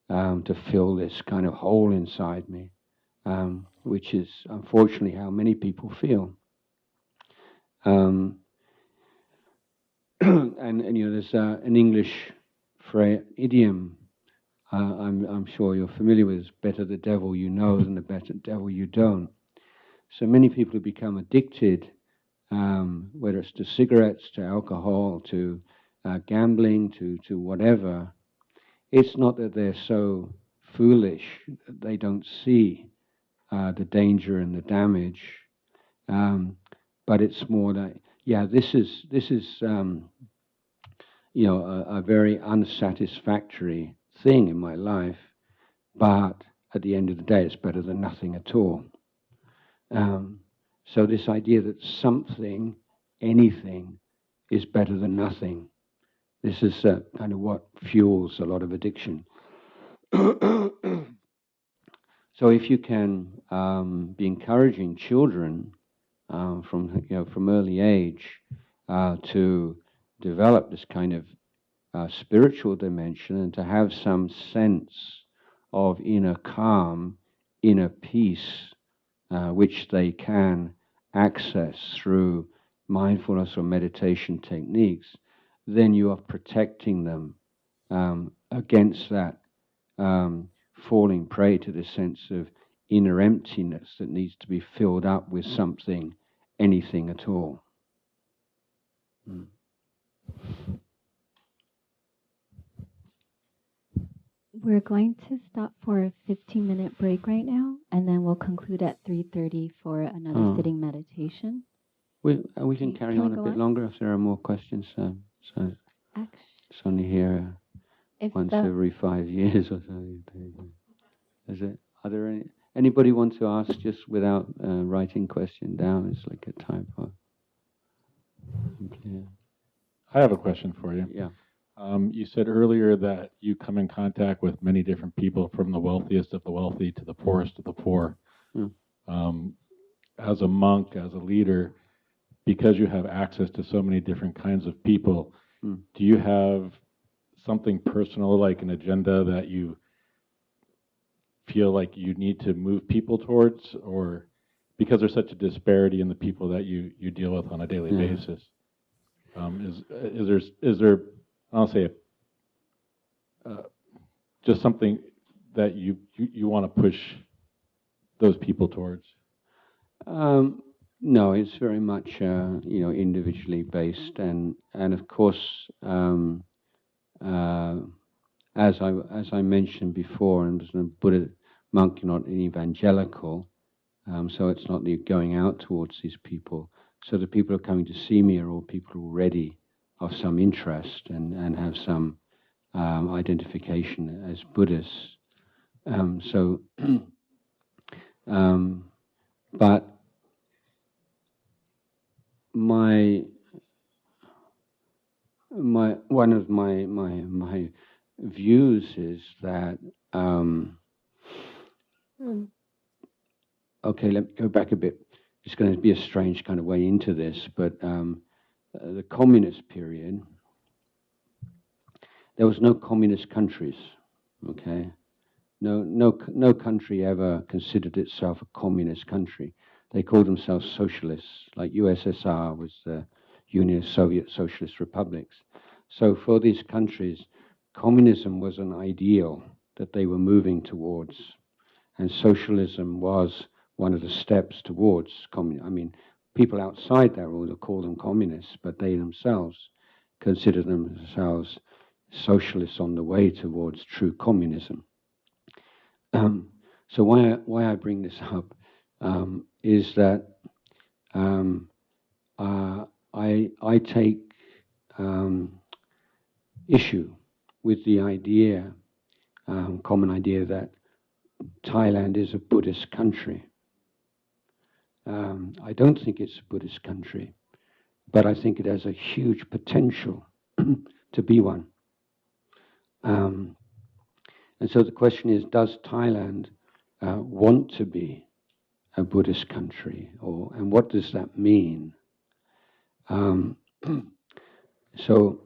to fill this kind of hole inside me, which is unfortunately how many people feel. And there's an English idiom I'm sure you're familiar with: better the devil you know than the better devil you don't. So many people have become addicted, whether it's to cigarettes, to alcohol, to gambling, to whatever. It's not that they're so foolish that they don't see the danger and the damage, but it's more that this is a very unsatisfactory thing in my life, but at the end of the day, it's better than nothing at all. So this idea that something, anything, is better than nothing, this is kind of what fuels a lot of addiction. So if you can be encouraging children from early age to develop this kind of spiritual dimension and to have some sense of inner calm, inner peace, which they can access through mindfulness or meditation techniques, then you are protecting them against that falling prey to this sense of inner emptiness that needs to be filled up with something, anything at all. We're going to stop for a 15-minute break right now, and then we'll conclude at 3:30 for another sitting meditation. We can carry on a bit longer if there are more questions. So it's only here once every 5 years or so. Is it? Are there anybody want to ask just without writing question down? It's like a time for. Yeah. I have a question for you. Yeah. You said earlier that you come in contact with many different people, from the wealthiest of the wealthy to the poorest of the poor. As a monk, as a leader, because you have access to so many different kinds of people, do you have something personal, like an agenda that you feel like you need to move people towards, or because there's such a disparity in the people that you deal with on a daily basis? Is there I'll say just something that you want to push those people towards? No, it's very much individually based, and of course, as I mentioned before, and as a Buddha monk, you're not an evangelical, so it's not that you're going out towards these people. So the people who are coming to see me are all people already of some interest and have some identification as Buddhists. So But one of my views is that okay, let me go back a bit. It's going to be a strange kind of way into this, but the communist period, there was no communist countries. Okay, no country ever considered itself a communist country. They called themselves socialists, like USSR was the Union of Soviet Socialist Republics. So for these countries, communism was an ideal that they were moving towards, and socialism was one of the steps towards communism. I mean, people outside that will call them communists, but they themselves consider themselves socialists on the way towards true communism. So why I bring this up is that I take issue with the idea, common idea, that Thailand is a Buddhist country. I don't think it's a Buddhist country, but I think it has a huge potential to be one. And so the question is, does Thailand want to be a Buddhist country, and what does that mean? So,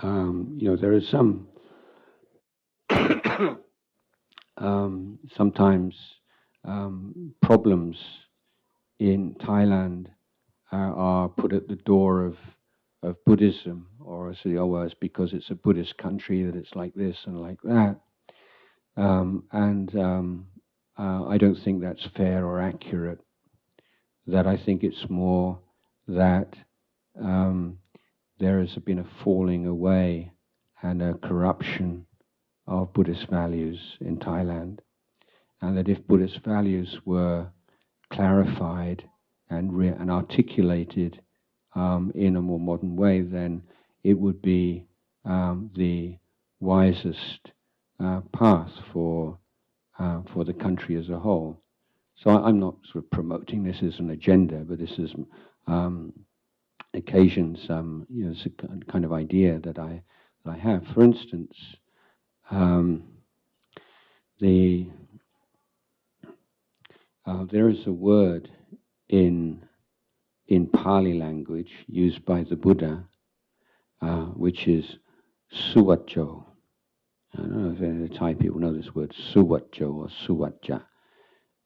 there is some sometimes problems in Thailand are put at the door of Buddhism, or say, it's because it's a Buddhist country that it's like this and like that. I don't think that's fair or accurate. That I think it's more that there has been a falling away and a corruption of Buddhist values in Thailand, and that if Buddhist values were clarified and articulated in a more modern way, then it would be the wisest path for the country as a whole. So I'm not sort of promoting this as an agenda, but this is occasions, it's a kind of idea that I have. For instance, there is a word in Pali language used by the Buddha, which is suvacho. I don't know if any of the Thai people know this word, suvacho or suvacha.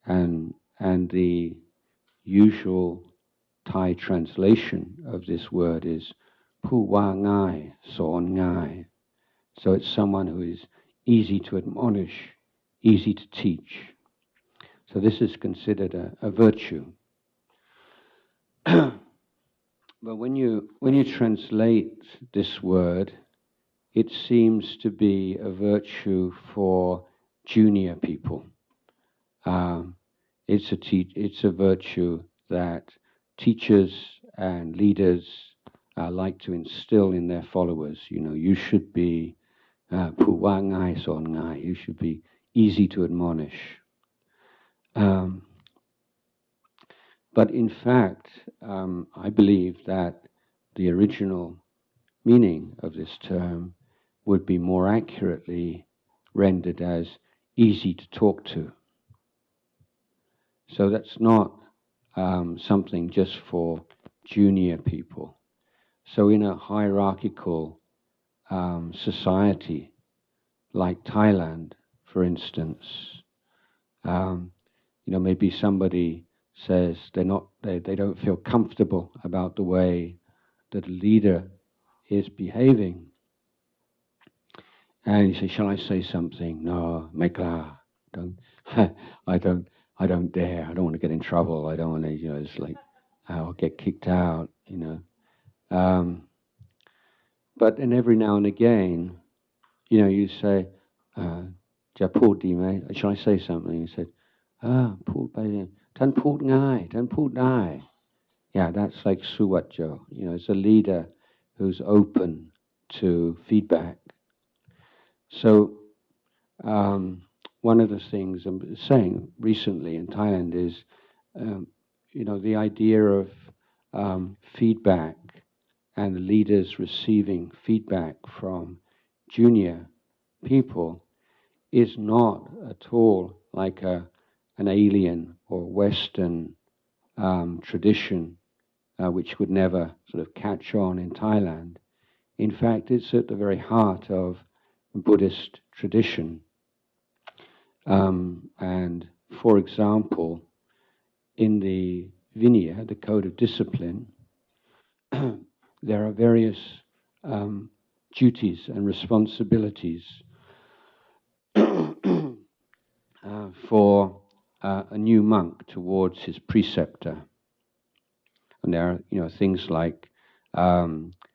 And the usual Thai translation of this word is pu wa ngai, son ngai. So it's someone who is easy to admonish, easy to teach. So this is considered a virtue. But when you translate this word, it seems to be a virtue for junior people. It's a virtue that teachers and leaders like to instill in their followers. You should be pu wa ngai son ngai. You should be easy to admonish. But in fact, I believe that the original meaning of this term would be more accurately rendered as easy to talk to. So that's not something just for junior people. So in a hierarchical society like Thailand, for instance, maybe somebody says they don't feel comfortable about the way that a leader is behaving. And you say, shall I say something? No, Mekla, don't. I don't dare. I don't want to get in trouble. I don't want to, it's like, I'll get kicked out, But then every now and again, you say, Japur di mai? Shall I say something? You said, Put by Tan Put Ngai, Tan Put Dai. Yeah, that's like Suwatjo. It's a leader who's open to feedback. So, one of the things I'm saying recently in Thailand is, the idea of feedback and the leaders receiving feedback from junior people is not at all like an alien or Western tradition which would never sort of catch on in Thailand. In fact, it's at the very heart of Buddhist tradition. And for example, in the Vinaya, the Code of Discipline, there are various duties and responsibilities for a new monk towards his preceptor. And there are, things like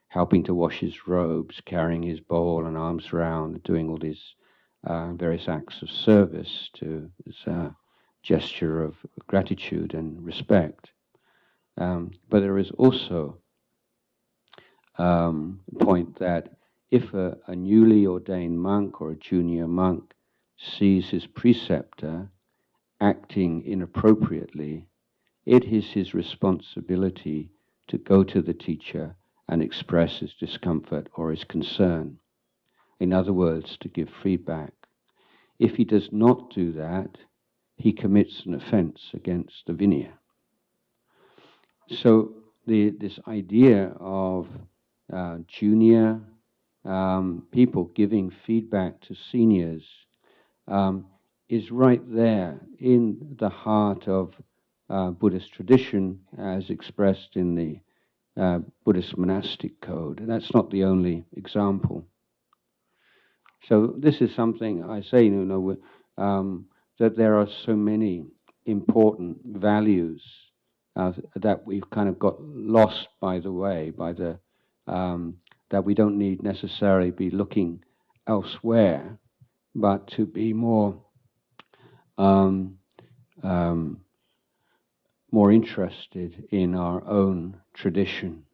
helping to wash his robes, carrying his bowl and arms around, doing all these various acts of service as a gesture of gratitude and respect. But there is also a point that if a newly ordained monk or a junior monk sees his preceptor acting inappropriately, it is his responsibility to go to the teacher and express his discomfort or his concern. In other words, to give feedback. If he does not do that, he commits an offense against the Vinaya. So this idea of junior people giving feedback to seniors is right there in the heart of Buddhist tradition as expressed in the Buddhist monastic code. And that's not the only example. So this is something I say, that there are so many important values that we've kind of got lost by the way, that we don't need necessarily be looking elsewhere, but to be more interested in our own tradition.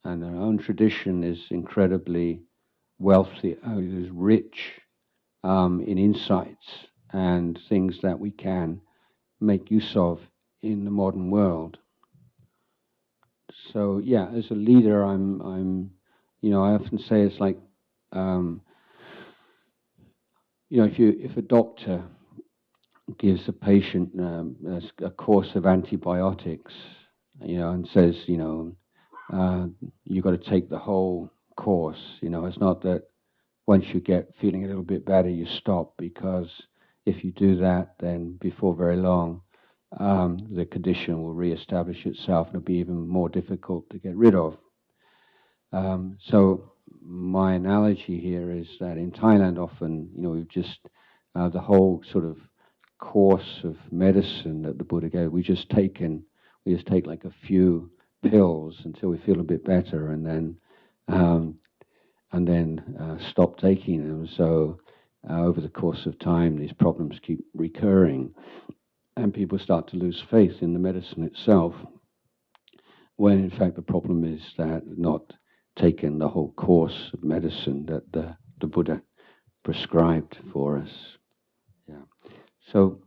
And our own tradition is incredibly wealthy, is rich in insights and things that we can make use of in the modern world. So yeah, as a leader, I'm I often say it's like, if a doctor gives a patient a course of antibiotics, and says, you've got to take the whole course. It's not that once you get feeling a little bit better, you stop, because if you do that, then before very long, the condition will reestablish itself and it'll be even more difficult to get rid of. So my analogy here is that in Thailand often, we've just, the whole sort of course of medicine that the Buddha gave, we just take like a few pills until we feel a bit better, and then stop taking them. So over the course of time, these problems keep recurring, and people start to lose faith in the medicine itself, when in fact the problem is that not taken the whole course of medicine that the Buddha prescribed for us. Yeah. So,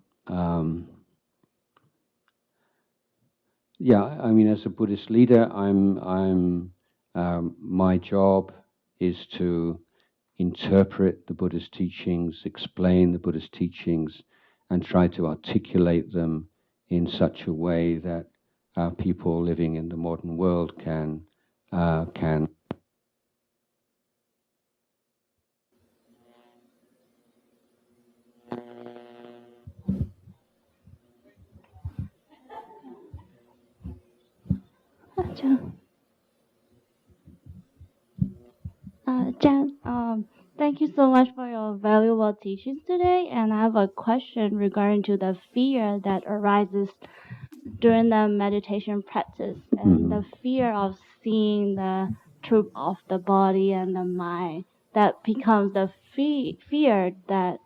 as a Buddhist leader, my job is to interpret the Buddha's teachings, explain the Buddha's teachings, and try to articulate them in such a way that people living in the modern world can. Jan, thank you so much for your valuable teachings today. And I have a question regarding to the fear that arises during the meditation practice, and the fear of seeing the truth of the body and the mind. That becomes the fear that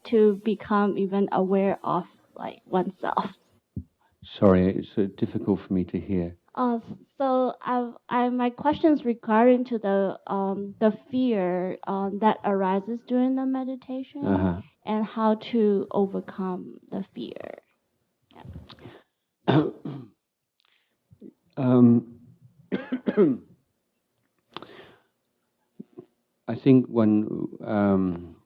to become even aware of like oneself. Sorry, it's difficult for me to hear. So my question is regarding to the fear that arises during the meditation and how to overcome the fear. Yeah. I think one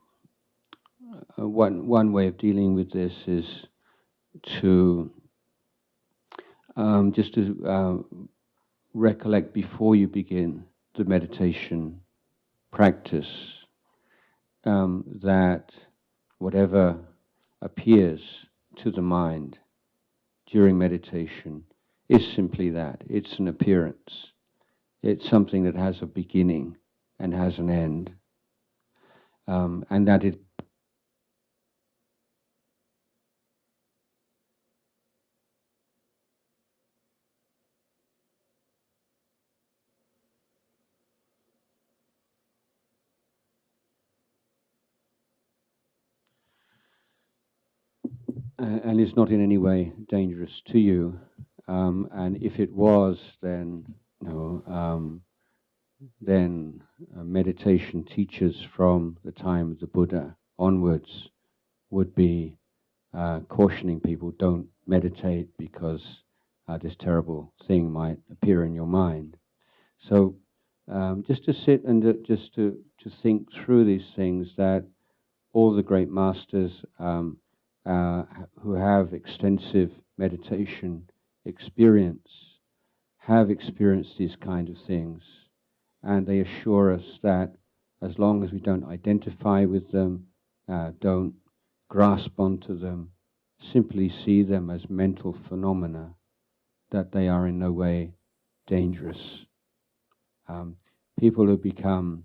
way of dealing with this is to just to recollect before you begin the meditation practice that whatever appears to the mind during meditation is simply that. It's an appearance. It's something that has a beginning and has an end. And that it and is not in any way dangerous to you. And if it was, then meditation teachers from the time of the Buddha onwards would be cautioning people, don't meditate because this terrible thing might appear in your mind. So just to sit and just to think through these things, that all the great masters who have extensive meditation experience have experienced these kind of things, and they assure us that as long as we don't identify with them, don't grasp onto them, simply see them as mental phenomena, that they are in no way dangerous. People who become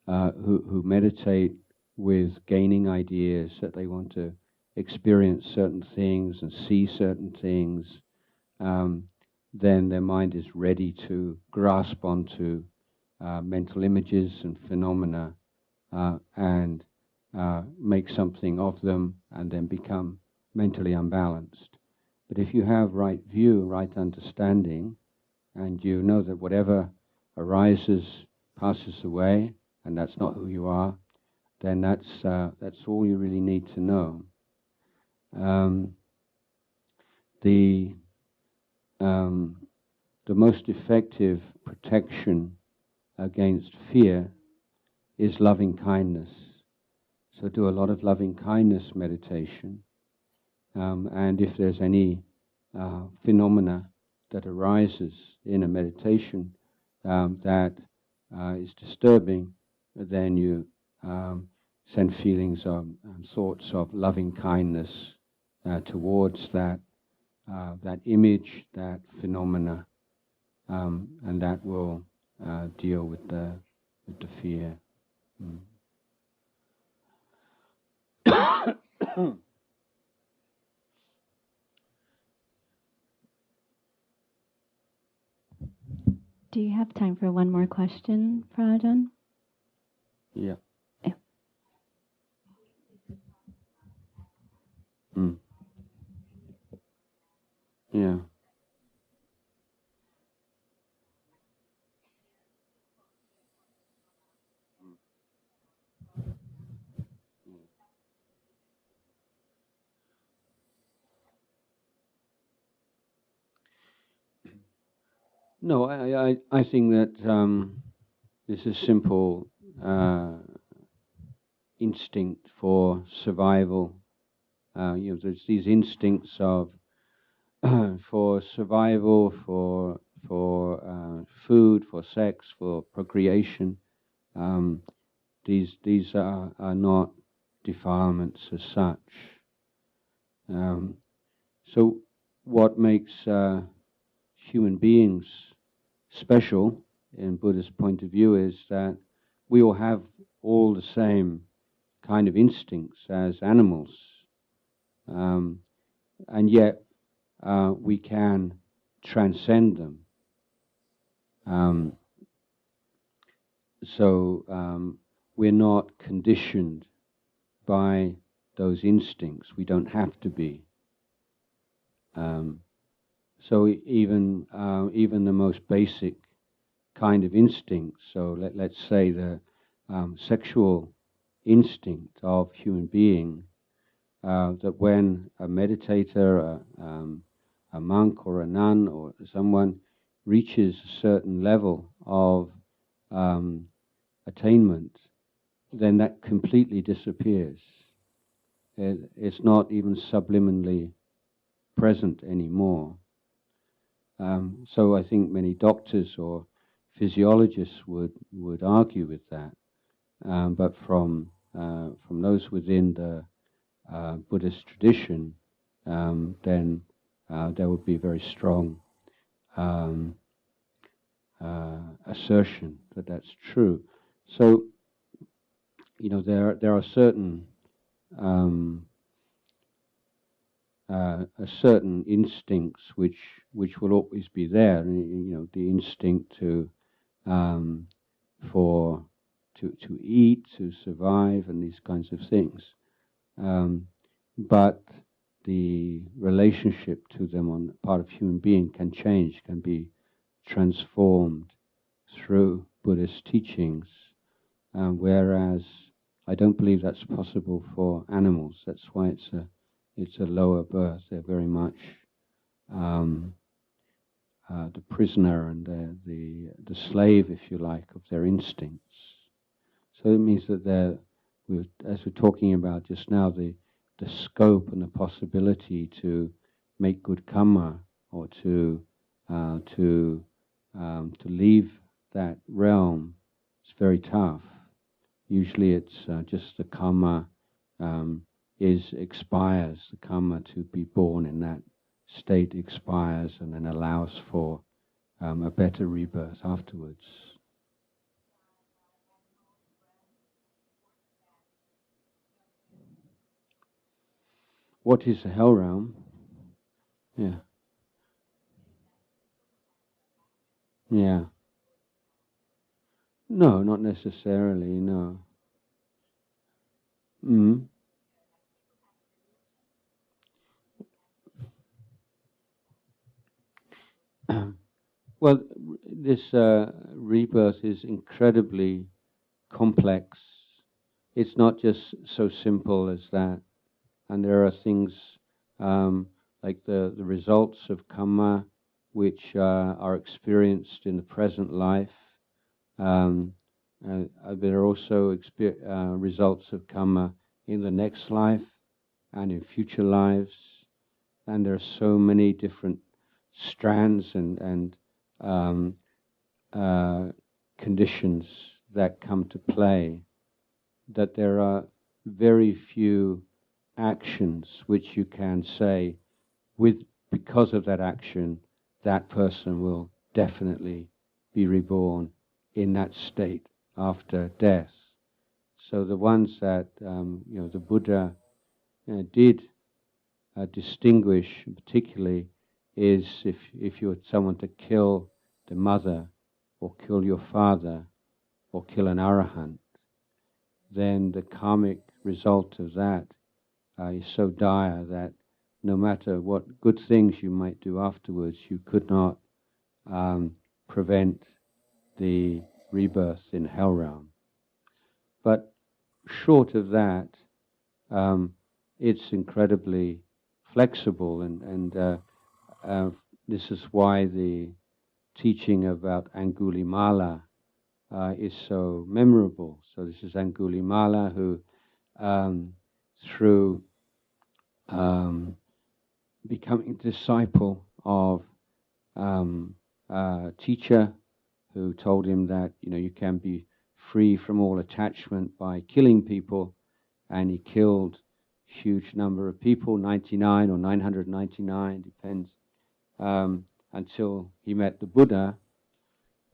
who meditate with gaining ideas that they want to experience certain things and see certain things, then their mind is ready to grasp onto mental images and phenomena and make something of them and then become mentally unbalanced. But if you have right view, right understanding, and you know that whatever arises passes away, and that's not who you are, then that's all you really need to know. The most effective protection against fear is loving kindness. So do a lot of loving kindness meditation, and if there's any phenomena that arises in a meditation that is disturbing, then you send feelings of thoughts of loving kindness towards that image, that phenomena, and that will deal with the fear. Do you have time for one more question, Ajahn? Yeah. Yeah. No, I think that this is simple instinct for survival. There's these instincts of for survival, for food, for sex, for procreation. These are not defilements as such. So what makes human beings special, in Buddha's point of view, is that we all have all the same kind of instincts as animals, and yet we can transcend them. So we're not conditioned by those instincts. We don't have to be. So even the most basic kind of instinct, so let's say the sexual instinct of human being, that when a meditator, a monk or a nun or someone reaches a certain level of attainment, then that completely disappears. It's not even subliminally present anymore. So I think many doctors or physiologists would argue with that, but from those within the Buddhist tradition, then there would be very strong assertion that that's true. So, there are certain certain instincts which will always be there. The instinct to eat, to survive, and these kinds of things. But the relationship to them on the part of human being can change, can be transformed through Buddhist teachings, whereas I don't believe that's possible for animals. That's why it's a lower birth. They're very much the prisoner and the slave, if you like, of their instincts. So it means that as we're talking about just now, the scope and the possibility to make good karma or to leave that realm is very tough. Usually it's just the karma expires. The karma to be born in that state expires and then allows for a better rebirth afterwards. What is the hell realm? Yeah. Yeah. No, not necessarily, no. Well, this rebirth is incredibly complex. It's not just so simple as that. And there are things like the results of karma which are experienced in the present life. There are also results of karma in the next life and in future lives. And there are so many different strands and conditions that come to play that there are very few actions which you can say because of that action that person will definitely be reborn in that state after death. So the ones that the Buddha did distinguish particularly is if you're someone to kill the mother or kill your father or kill an arahant, then the karmic result of that is so dire that no matter what good things you might do afterwards, you could not prevent the rebirth in hell realm. But short of that, it's incredibly flexible, and this is why the teaching about Angulimala is so memorable. So this is Angulimala who, through becoming a disciple of a teacher who told him that you can be free from all attachment by killing people, and he killed a huge number of people, 99 or 999, depends, until he met the Buddha,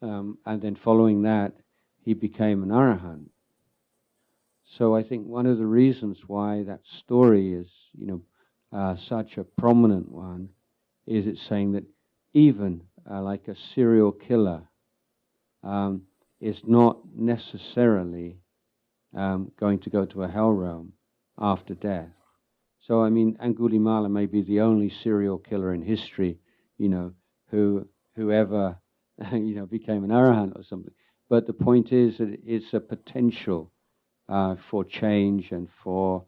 and then following that he became an arahant. So I think one of the reasons why that story is such a prominent one is it's saying that even like a serial killer is not necessarily going to go to a hell realm after death. So I mean, Angulimala may be the only serial killer in history whoever, became an arahant or something. But the point is that it's a potential for change and for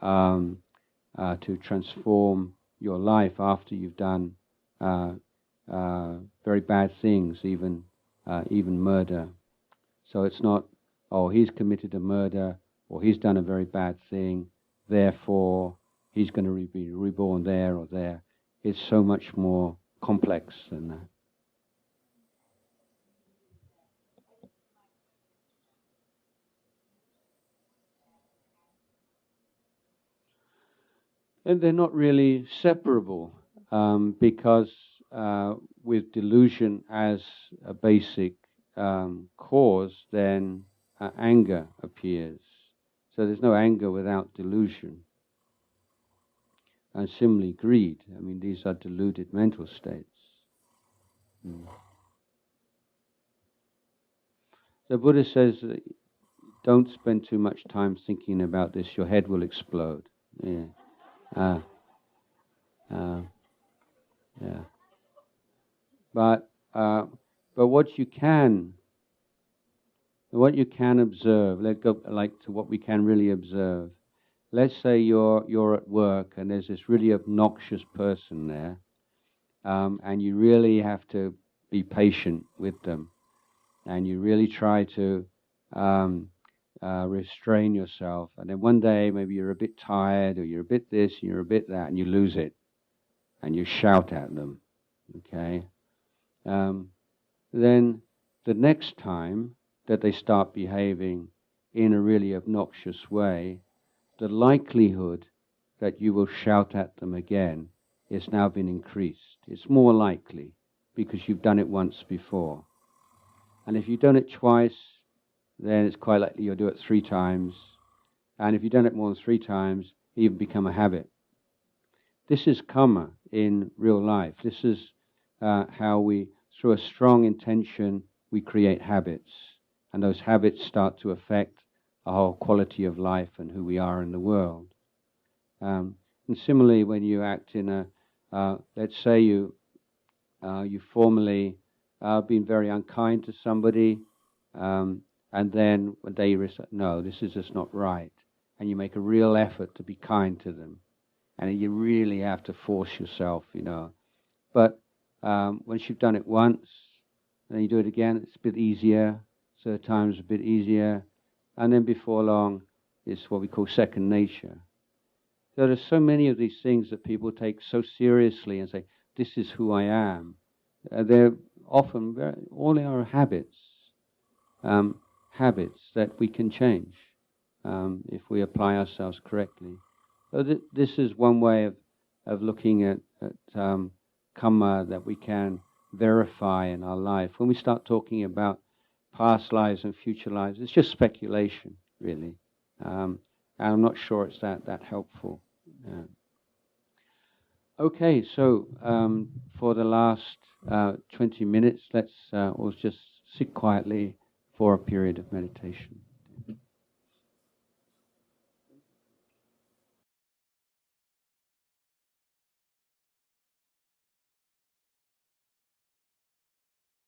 to transform your life after you've done very bad things, even murder. So it's not, he's committed a murder or he's done a very bad thing, therefore he's going to be reborn there or there. It's so much more complex than that. And they're not really separable, because with delusion as a basic cause, then anger appears. So there's no anger without delusion. And similarly, greed. I mean, these are deluded mental states. The Buddha says, don't spend too much time thinking about this, your head will explode. Yeah. Yeah. But what you can observe, let's go to what we can really observe. Let's say you're at work and there's this really obnoxious person there, and you really have to be patient with them, and you really try to restrain yourself. And then one day maybe you're a bit tired, or you're a bit this, and you're a bit that, and you lose it, and you shout at them. Okay. Then the next time that they start behaving in a really obnoxious way, the likelihood that you will shout at them again has now been increased. It's more likely because you've done it once before. And if you've done it twice, then it's quite likely you'll do it 3 times. And if you've done it more than 3 times, it even become a habit. This is karma in real life. This is how we, through a strong intention, we create habits. And those habits start to affect our whole quality of life and who we are in the world. And similarly, when you act in let's say you formerly been very unkind to somebody, and then one day you realize, no, this is just not right. And you make a real effort to be kind to them. And you really have to force yourself, But once you've done it once, then you do it again, it's a bit easier. Third time is a bit easier. And then before long, it's what we call second nature. So there's so many of these things that people take so seriously and say, this is who I am. They're often all our habits, habits that we can change if we apply ourselves correctly. So this is one way of looking at karma that we can verify in our life. When we start talking about past lives and future lives, it's just speculation, really. And I'm not sure it's that helpful. Okay, so for the last 20 minutes, let's all just sit quietly for a period of meditation.